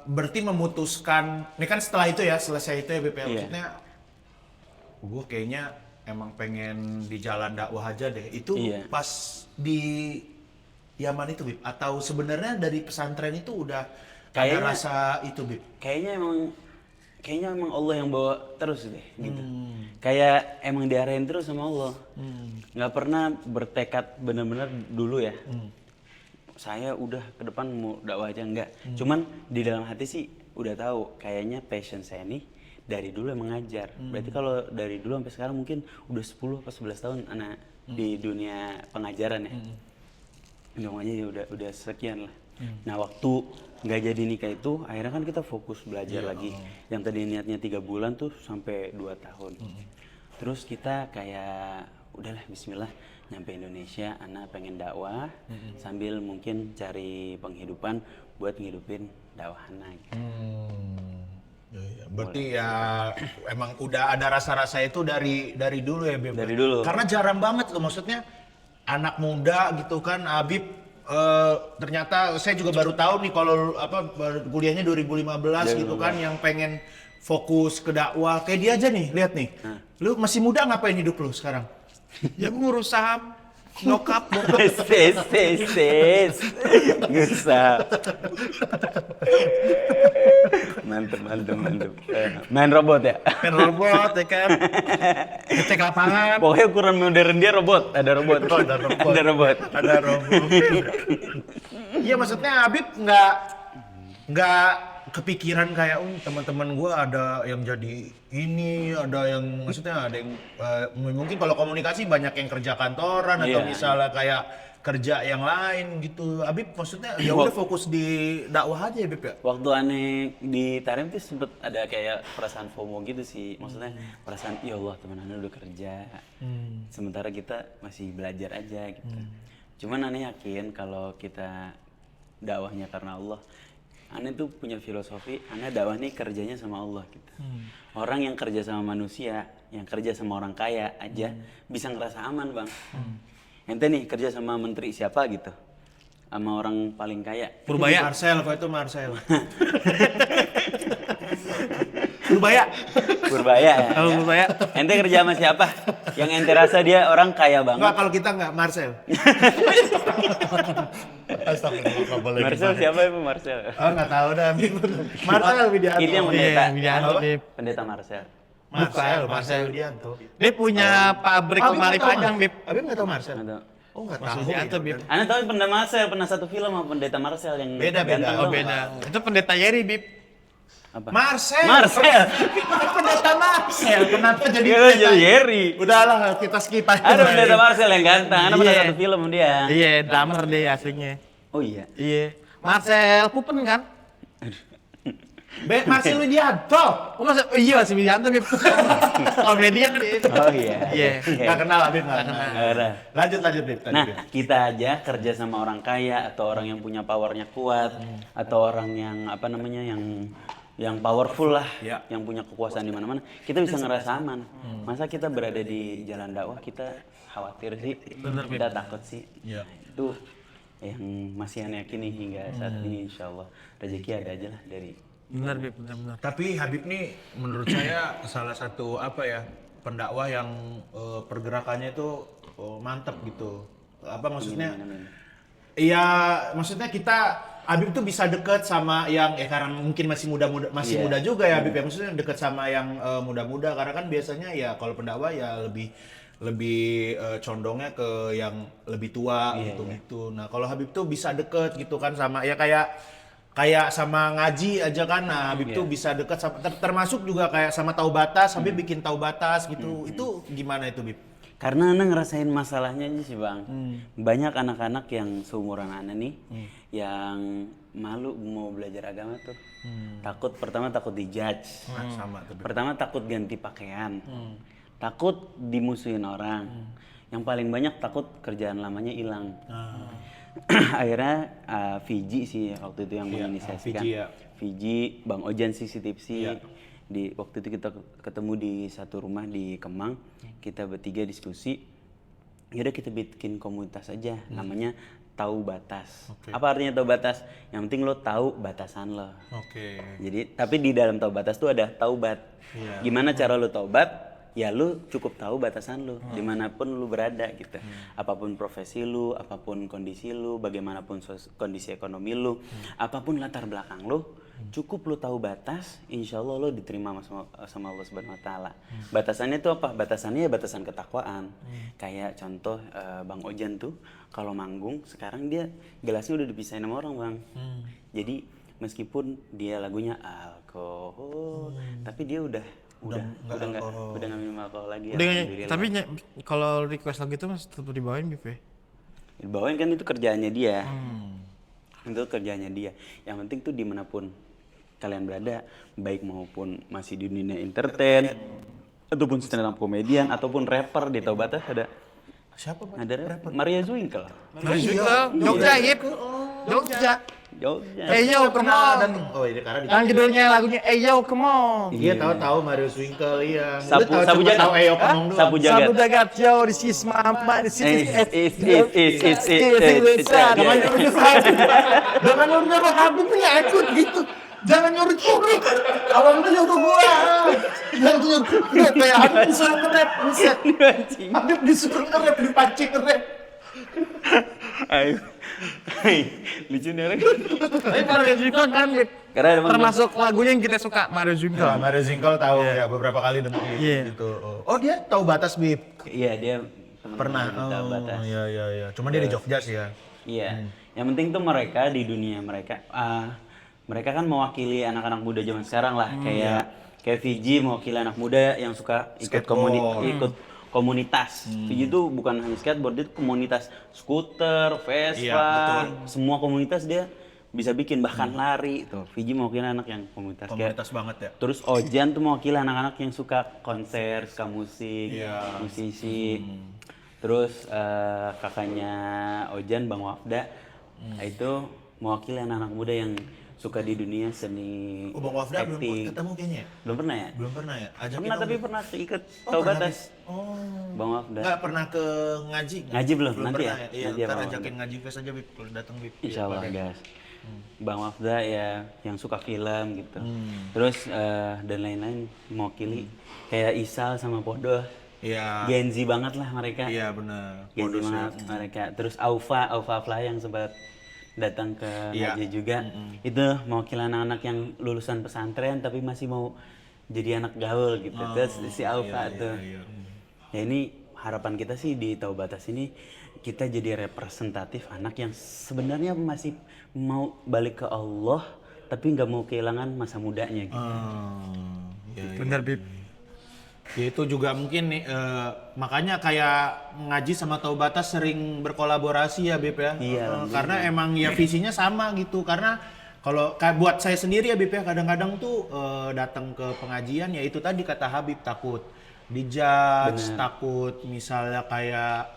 berarti memutuskan, ini kan setelah itu ya, selesai itu ya BPL, Iya. maksudnya gue kayaknya emang pengen di jalan dakwah aja deh. Itu Iya. pas di Yaman itu, Bib? Atau sebenarnya dari pesantren itu udah ada Kayaknya- rasa itu, Bib? Kayaknya emang Allah yang bawa terus deh gitu. Kayak emang diarahin terus sama Allah. Nggak pernah bertekad benar-benar dulu ya. Saya udah ke depan mau dakwah aja enggak. Cuman di dalam hati sih udah tahu kayaknya passion saya nih dari dulu emang ngajar. Berarti kalau dari dulu sampai sekarang mungkin udah 10 atau 11 tahun anak di dunia pengajaran ya. Ngomongnya ya udah sekian lah. Nah, waktu nggak jadi nikah itu akhirnya kan kita fokus belajar lagi. Yang tadi niatnya 3 bulan tuh sampai 2 tahun. Terus kita kayak udahlah bismillah nyampe Indonesia, anak pengen dakwah sambil mungkin cari penghidupan buat ngidupin dakwah anak. Iya, berarti ya emang udah ada rasa-rasa itu dari dulu ya, Beb. Dari dulu. Karena jarang banget loh, maksudnya anak muda gitu kan, Habib ternyata saya juga baru tahu nih kalau kuliahnya 2015 gitu kan, yang pengen fokus ke dakwah kayak dia aja nih, lihat nih. Lu masih muda ngapain hidup lu sekarang? Ya gue ngurus saham, nyokap. Ses. Gusap. Mantep. Main robot ya? Main robot ya kan. Ngecek lapangan. Pokoknya ukuran modern dia robot. Ada robot. Ada robot. Iya, maksudnya Habib nggak kepikiran kayak teman-teman gua ada yang jadi ini, ada yang maksudnya ada yang mungkin kalau komunikasi banyak yang kerja kantoran atau Iya. misalnya kayak kerja yang lain gitu. Habib maksudnya ya udah fokus di dakwah aja ya, Habib ya. Waktu aneh di Tarim tuh sempet ada kayak perasaan FOMO gitu sih. Maksudnya perasaan, ya Allah teman aneh udah kerja. Sementara kita masih belajar aja gitu. Cuman aneh yakin kalau kita dakwahnya karena Allah. Aneh tuh punya filosofi, aneh dakwah nih kerjanya sama Allah gitu. Orang yang kerja sama manusia, yang kerja sama orang kaya aja bisa ngerasa aman, Bang. Ente nih kerja sama menteri siapa gitu, sama orang paling kaya. Purbaya. Marcel, kok itu Marcel. Purbaya. Purbaya ya. Kalau Purbaya. Ente kerja sama siapa? Yang ente rasa dia orang kaya banget. Enggak, kalau kita enggak Marcel. Marcel siapa itu Marcel? Oh, enggak tahu dah, Habib. Marcel Widianto. Itu yang pendeta. Widianto, Apa? Bib. Pendeta Marcel. Marcel Widianto. Dia punya pabrik lemari panjang, Bib. Habib enggak tahu Marcel. Nggak tahu. Oh, enggak Mas tahu. Widianto, Bib. Anda tahu pendeta Marcel pernah satu film sama pendeta Marcel yang Beda. ganteng Oh tau beda. Itu pendeta Yeri, Bib. Apa? Marcel. Marcel. Pendeta Marcel. Kenapa jadi Dia kan jadi Yeri. Udahlah, kita skip aja. Ada pendeta Marcel yang ganteng. Anda pernah Iya. satu film sama dia. Iya, drummer dia aslinya. Oh iya. Iya. Marcel Pupen kan? Marcel Widianto. Oh, iya masih Widianto, Bib. Kalau media kan Bib. Oh iya. Iya. Enggak kenal Habib, enggak kenal. Nggak ada. Lanjut Habib. Nah, kita aja kerja sama orang kaya atau orang yang punya powernya kuat atau orang yang apa namanya yang powerful lah, Ya. yang punya kekuasaan di mana-mana, kita bisa ngerasa aman. Masa kita berada di jalan dakwah kita khawatir sih, kita takut sih. Ya. Itu yang masih aneh yakini hingga saat ini, insya Allah rezeki ada aja lah dari. Benar, Bib, benar. Tapi Habib nih menurut saya salah satu pendakwah yang pergerakannya itu mantap gitu. Apa maksudnya? Iya, maksudnya kita Habib tuh bisa deket sama yang karena mungkin masih muda juga ya Habib ya. Maksudnya deket sama yang muda-muda karena kan biasanya ya kalau pendakwah ya lebih condongnya ke yang lebih tua gitu. Nah, kalau Habib tuh bisa deket gitu kan sama ya kayak sama ngaji aja kan. Nah, Habib tuh bisa deket sama, termasuk juga kayak sama tahu batas, Habib bikin tahu batas gitu. Itu gimana itu, Bib? Karena Ana ngerasain masalahnya aja sih Bang. Banyak anak-anak yang seumuran Ana nih yang malu mau belajar agama tuh. Pertama takut dijudge. Sama tuh. Pertama takut ganti pakaian. Takut dimusuhin orang. Yang paling banyak takut kerjaan lamanya hilang. Akhirnya Fiji sih waktu itu yang menginisiasikan. Fiji, ya. Fiji, Bang Ojan sih si Tipsi. Di waktu itu kita ketemu di satu rumah di Kemang, kita bertiga diskusi. Yaudah kita bikin komunitas aja, namanya Tahu Batas. Apa artinya tahu batas? Yang penting lo tahu batasan lo. Oke. Jadi tapi di dalam tahu batas tuh ada taubat. Gimana cara lo taubat? Ya lu cukup tahu batasan lu dimanapun lu berada gitu. Apapun profesi lu, apapun kondisi lu, bagaimanapun kondisi ekonomi lu, apapun latar belakang lu, cukup lu tahu batas, insya Allah lu diterima sama Allah Subhanahu Wa Taala. Batasannya itu apa? Batasannya ya batasan ketakwaan. Kayak contoh Bang Ojan tuh kalau manggung sekarang dia gelasnya udah dipisahin sama orang Bang. Jadi meskipun dia lagunya alkohol, tapi dia udah nggak minum alkohol lagi. Tapi kalau request lagu itu mas tetap dibawain Bib ya? Dibawain kan itu kerjaannya dia. Itu kerjaannya dia. Yang penting tuh dimanapun kalian berada, baik maupun masih di dunia entertain, ataupun stand up komedian, ataupun rapper di Tahu Batas ada. Siapa, Pak? Ada rapper. Maria Zwinkel. Jogja, Jogja. Jogja. Yo, come on. Oh ini karena Yang judulnya lagunya yo, come on. Iya tahu Mario Twinkle iya. Sapu- Lu tahu sapu cuma jagat. tahu Eyo Kenong doang. Sapu jagat. Sabu jagat, yo, this is mama, this is Jangan nyuruh Habib ya ikut gitu. Jangan nyuruh. Awang tuh nyuruh gua. Jangan nyuruh. Kayak Habib disuruh nge-rap, buset. Habib disuruh nge-rap, dipancing nge-rap. Ayo. Lucu nih orang. Tapi Mario Zingkol kan Bib, Karena emang termasuk lagunya yang kita suka Mario Zingkol. Nah, Mario Twinkle tahu ya beberapa kali denger Iya. gitu. Oh dia tahu batas Bib. Iya dia teman-teman Pernah. kita batas. Iya iya iya. Cuma dia di Jogja sih ya. Iya. Yang penting tuh mereka di dunia mereka mereka kan mewakili anak-anak muda zaman sekarang lah. Kayak Viji mewakili anak muda yang suka ikut ikut komunitas. Viji tuh bukan hanya skateboard, dia tuh komunitas skuter, Vespa, Iya, semua komunitas dia bisa bikin, bahkan lari tuh. Viji mewakili anak yang komunitas. Komunitas banget ya. Terus Ojan tuh mewakili anak-anak yang suka konser, suka musik, Iya. musisi. Terus kakaknya Ojan, Bang Wafda, itu mewakili anak-anak muda yang suka di dunia seni Oh Bang Wafda belum acting. ketemu kayaknya ya? Belum pernah ya? Belum pernah ya? Ajakin Pernah dong, tapi Bib. pernah ikut Oh, tahu pernah, batas. Bib. Oh. Bang Wafda. Nggak pernah ke ngaji? Ngaji belum, nanti pernah ya? Iya, Nanti ya, ntar Bang ajakin Wafda. ngaji fest aja Bib, kalau datang Bib. Insya Allah Iya, guys. Bang Wafda ya yang suka film gitu. Terus dan lain-lain mewakili kayak Isal sama Podo. Iya. Gen Z banget lah mereka. Iya benar. Gen Z Bonus ya. banget mereka. Terus Aufa Fly yang sempat datang ke Iya. ngaji juga. Itu mewakili anak-anak yang lulusan pesantren tapi masih mau jadi anak gaul gitu. Terus si Aufa tuh. Iya. Ya ini harapan kita sih di Tahu Batas ini kita jadi representatif anak yang sebenarnya masih mau balik ke Allah tapi nggak mau kehilangan masa mudanya gitu. Iya, iya. Bener Bib. Ya itu juga mungkin nih, makanya kayak ngaji sama Tahu Batas sering berkolaborasi ya Beb ya. Iya, Karena emang ya visinya sama gitu. Karena kalau buat saya sendiri ya Beb ya, kadang-kadang tuh datang ke pengajian ya itu tadi kata Habib, takut dijudge, takut misalnya kayak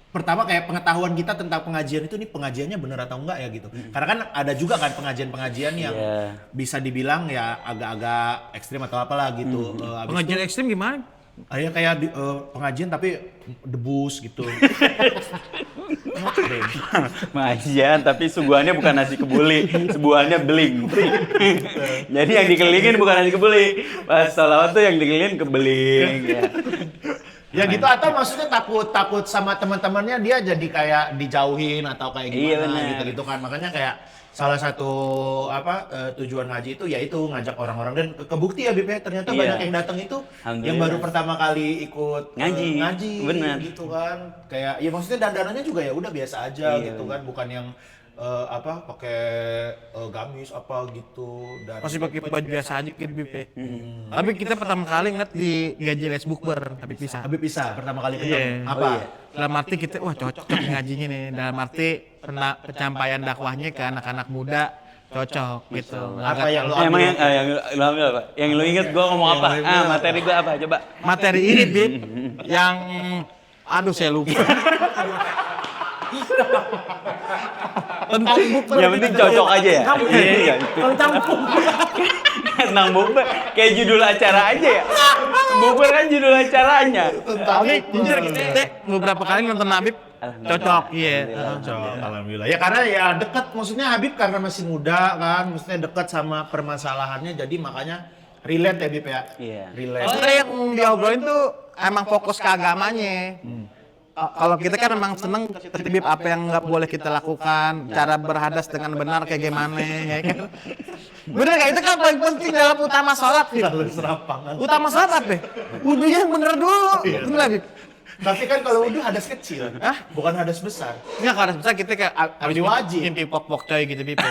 pertama kayak pengetahuan kita tentang pengajian itu nih pengajiannya bener atau enggak ya gitu. Karena kan ada juga kan pengajian-pengajian yang Iya. bisa dibilang ya agak-agak ekstrim atau apalah gitu. Habis Pengajian ekstrim gimana? ya kayak pengajian tapi debus gitu. Pengajian tapi suguhannya bukan nasi kebuli, suguhannya beling. Jadi yang dikelilingin bukan nasi kebuli. Pas sholawat tuh yang dikelilingin kebeling ya. Ya gitu atau maksudnya takut sama teman-temannya dia jadi kayak dijauhin atau kayak Iya, gimana benar. gitu-gitu kan. Makanya kayak salah satu tujuan ngaji itu yaitu ngajak orang-orang dan kebukti ya Bib ya, ternyata Iya. banyak yang datang itu yang baru pertama kali ikut Ngaji. Benar. gitu kan. Kayak ya maksudnya dandanannya juga ya udah biasa aja Iya, gitu kan, bukan yang pakai gamis apa gitu dan Masih pakai baju biasa aja gitu Bib. Tapi kita pertama kali ngeliat di gaji les bukber, tapi pisah. Habib bisa pertama kali ketemu. Iya. Apa? Dalam arti kita, wah cocok nih ngajinya nih. Dalam arti penyampaian dakwahnya ke anak-anak muda cocok gitu. Apa yang lo Emang ambil? yang lu ambil apa? Yang lu inget gua ngomong apa? Materi gua apa? Coba. Materi ini Bib, yang aduh saya lupa. Tentang bukber. Yang penting cocok aja ya. Iya. Tentang Tentang bukber kayak judul acara aja ya. Bukber kan judul acaranya. Tapi jujur kita beberapa kali nonton Habib cocok, iya. Alhamdulillah. Ya karena ya dekat, maksudnya Habib karena masih muda kan, maksudnya dekat sama permasalahannya, jadi makanya relate ya Bib ya. Iya. Relate. Soalnya yang diobrolin tuh emang fokus ke agamanya. Kalau kita kan memang seneng tertibib apa yang nggak boleh kita lakukan, cara berhadas dengan benar kayak gimana, ya kan? Bener nggak? Itu kan paling penting dalam utama sholat. Bib. Lalu serampangan. Utama sholat apa? Wudhunya yang bener dulu. Bener nggak, Bib? Tapi kan kalau udah hadas kecil, bukan hadas besar. Nggak, kalau besar kita kayak Habis wajib. mimpi pok-pok coy gitu, Bib.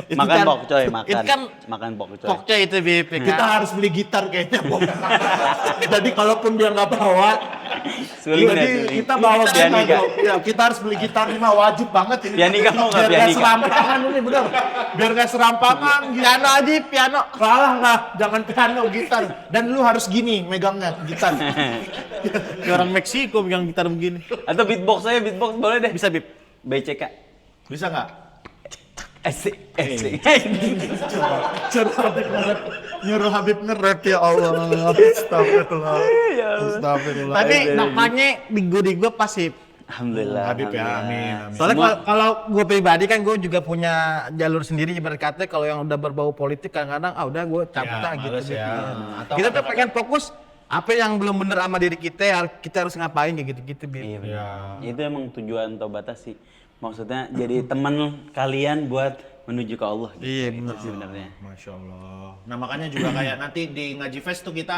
Itu Makan kan- pokcoy, makan. Itu kan Makan pokcoy. pok coy itu, Bib. ya Kita kan? harus beli gitar kayaknya, Bob. Jadi kalaupun dia nggak bawa, Suling dah, jadi suling. kita bawa Pianika. gitar. Ya, kita harus beli gitar ini mah wajib banget ini. Pianika mau nggak, Biar nggak pianika? serampangan ini bener. Biar nggak serampangan. Piano aja, piano. Kalah nggak, jangan piano gitar. Dan lu harus gini megangnya gitar. Kayak orang Meksiko pegang gitar begini. Atau beatbox saya, beatbox boleh deh. Bisa, Bib. BCK. Bisa nggak? Asik. Nyuruh Habib nge-rap ya Allah. Astagfirullah. Astagfirullah. Tapi nampaknya di gue pasti. Alhamdulillah. Habib ya, amin. Soalnya kalau gue pribadi kan gue juga punya jalur sendiri ibarat kata kalau yang udah berbau politik kadang-kadang udah gue cabut Ya, gitu. males ya. Atau Kita tuh pengen fokus apa yang belum bener sama diri kita harus ngapain kayak gitu-gitu. Iya, bener. Ya. Itu emang tujuan Tobatas sih. Maksudnya jadi teman kalian buat menuju ke Allah gitu. Iya, Itu bener. sih sebenarnya. Masya Allah. Nah makanya juga kayak nanti di Ngaji Fest tuh kita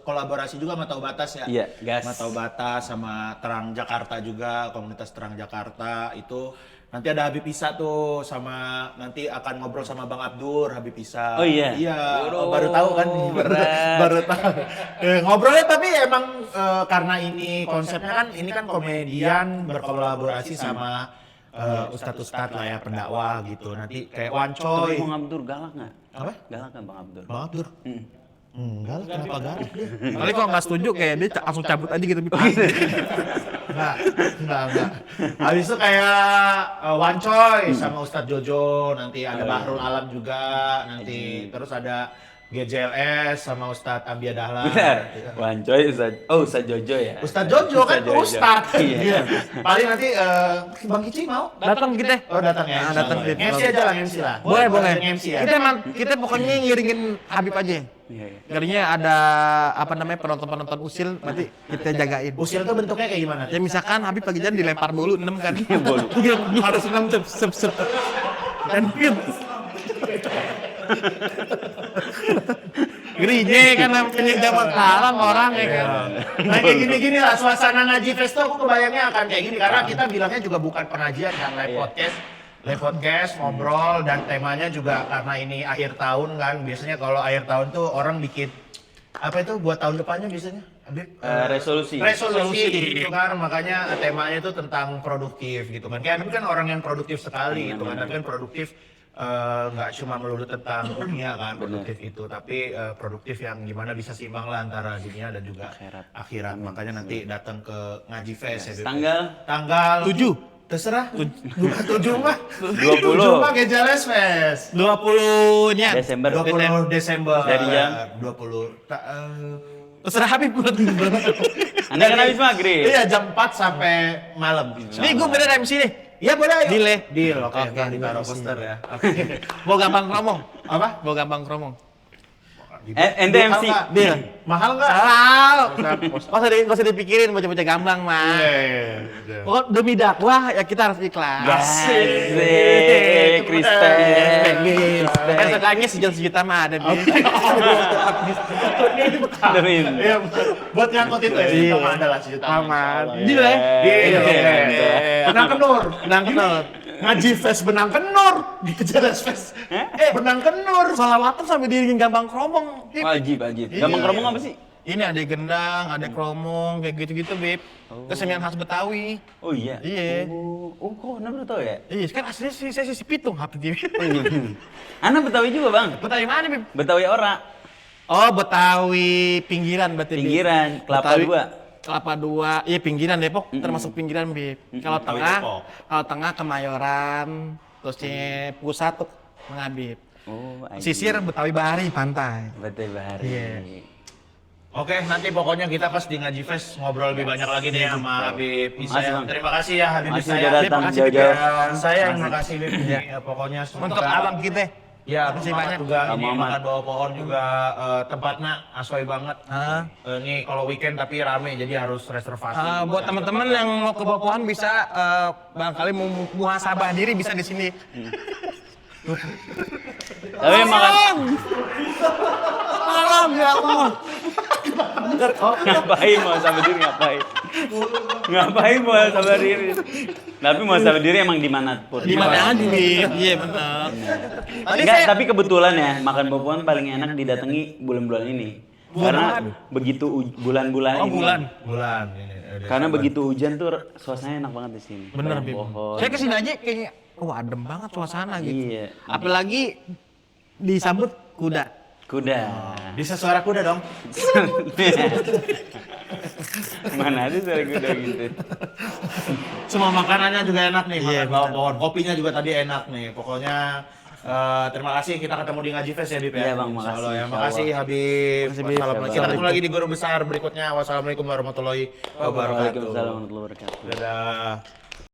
kolaborasi juga sama Taubatas ya. Iya, gas. Sama Taubatas, sama Terang Jakarta juga, komunitas Terang Jakarta itu. Nanti ada Habib Isa tuh, sama nanti akan ngobrol sama Bang Abdur, Habib Isa. Oh iya? Iya, Bro, baru tahu kan? berat. baru tahu. Ngobrolnya tapi emang karena ini konsepnya kan, ini kan komedian berkolaborasi sama ustadz-ustadz lah ya, pendakwah gitu. Nanti kayak Tapi Wancoy. Bang Abdur galak nggak? Apa? Galak kan Bang Abdur? Bang Abdur? Enggak lah, kenapa galak dia? Kali kalau nggak setuju kayak dia langsung cabut aja gitu. Enggak. Habis itu kayak Wancoy sama Ustadz Jojo, nanti ada Bahrul Alam juga, nanti terus ada GJLS sama Ustadz Ambia Dahlan. Benar. Wancoy Ustadz Jojo ya. Ustadz Jojo kan Ustadz Jojo. Ustadz. Iya. Paling nanti Bang Kici mau? Datang kita. Oh datang ya. Datang di MC aja lah, MC lah. Boleh. MC ya. Kita pokoknya ngiringin Habib aja. Iya, iya. Ngerinya ada penonton usil nanti kita jagain. Usil tuh bentuknya kayak gimana? Ya misalkan Habib pagi jalan dilempar bolu 6 kan. Bolu. Harus 6 sep. Dan Gerinya kan namanya zaman sekarang orang ya kan. Nah kayak gini-gini lah suasana Ngaji Fest tuh aku kebayangnya akan kayak gini karena kita bilangnya juga bukan pengajian kan, live podcast ngobrol dan temanya juga karena ini akhir tahun kan. Biasanya kalau akhir tahun tuh orang bikin apa itu buat tahun depannya biasanya? Resolusi. Resolusi gitu kan, makanya temanya itu tentang produktif gitu kan. Kayak Habib kan orang yang produktif sekali gitu kan, tapi kan produktif nggak cuma melulu tentang dunia kan produktif itu, tapi produktif yang gimana bisa seimbang lah antara dunia dan juga akhirat. Makanya nanti datang ke Ngaji Fest ya. Tanggal 7. Terserah. Bukan 7 mah. 20. 7 mah GJLS Fest. 20-nya Desember. 20 Desember. Dari jam? 20. terserah Habib. Anda kan habis maghrib. Iya jam 4 sampai malam. Nih gue bener MC nih. Iya boleh ayo. Deal ya? Deal, oke. Oke, Ntar ditaruh deal. poster ya. Oke. Mau gampang ngomong. Apa? Mau gampang ngomong. Ente MC. Deal. Mahal nggak? Salah. Nggak usah dipikirin bocah-bocah gamblang mah. Iya. Pokok demi dakwah ya kita harus ikhlas. Asik, Kristen. Sekalinya sejuta mah ada Bi. Demi. Iya, buat ngangkut itu ya. Iya. Sama ada lah sejuta. Aman. Insya Deal Allah, ya? Deal. Iya. Benang kenur. Benang kenur. Ngaji Fest Benang Kenur. GJLS Fest. Benang Kenur. Salawatan sampai diiringin gampang kromong. Bib. Wajib. Gampang keromong apa sih? Ini ada gendang, ada kromong, kayak gitu-gitu, Bib. Kesenian khas Betawi. Oh iya. Iya. Oh kok Anda baru tahu ya? Iya, kan aslinya saya si Pitung, Habib. Oh iya. Anda Betawi juga bang? Betawi mana, Bib? Betawi ora. Oh, Betawi pinggiran berarti. Bib. Pinggiran, Kelapa Betawi- Dua. Kelapa Dua, iya pinggiran Depok, termasuk pinggiran, Bib. Kalau Betawi tengah, Depok. kalau tengah Kemayoran, terusnya pusat tuh Mengabib. Oh, Sisir Betawi Bahari, pantai. Betawi Bahari. Iya. Oke, nanti pokoknya kita pas di Ngaji Fest ngobrol lebih banyak lagi nih sama Habib Isa. Makasih, Bang. Terima kasih ya Habib Makasih Isa. udah Ya. datang makasih, jauh-jauh. Dan saya yang makasih Habib. Ya, pokoknya Untuk abang kita. Ya, Makasih semangat banyak. juga ini Muhammad. makan bawah pohon juga tempatnya asoy banget. Ah. Ini kalau weekend tapi rame jadi harus reservasi. Buat teman-teman yang mau ke bawah pohon bisa barangkali mau muhasabah diri bisa di sini. Tapi makan Malam ya Allah. ngapain mau sama diri ngapain? Ngapain mau sama diri? Tapi mau sama diri emang dimanapun. Di mana aja, Bib? Iya benar. Tadi Enggak, saya tapi kebetulan ya makan boboan paling enak didatangi bulan-bulan ini. Karena begitu bulan-bulan ini. Bulan. Karena begitu hujan tuh suasananya enak banget di sini. bener, Banyak Bib. pohon. Saya kesini aja kayaknya adem banget suasana gitu. Iya. Apalagi disambut kuda. Kuda. Bisa suara kuda dong. Mana ada suara kuda gitu. Semua makanannya juga enak nih, Iya, makan bawah pohon. Kopinya juga tadi enak nih. Pokoknya terima kasih, kita ketemu di Ngaji Fest ya Bib ya. Iya, Bang, Insya makasih, Allah ya. insya Makasih Allah. Habib. Makasih, Bib. Wassalamualaikum. Kita ketemu lagi di guru besar berikutnya. Wassalamualaikum warahmatullahi wabarakatuh. Waalaikumsalam warahmatullahi wabarakatuh. Dadah.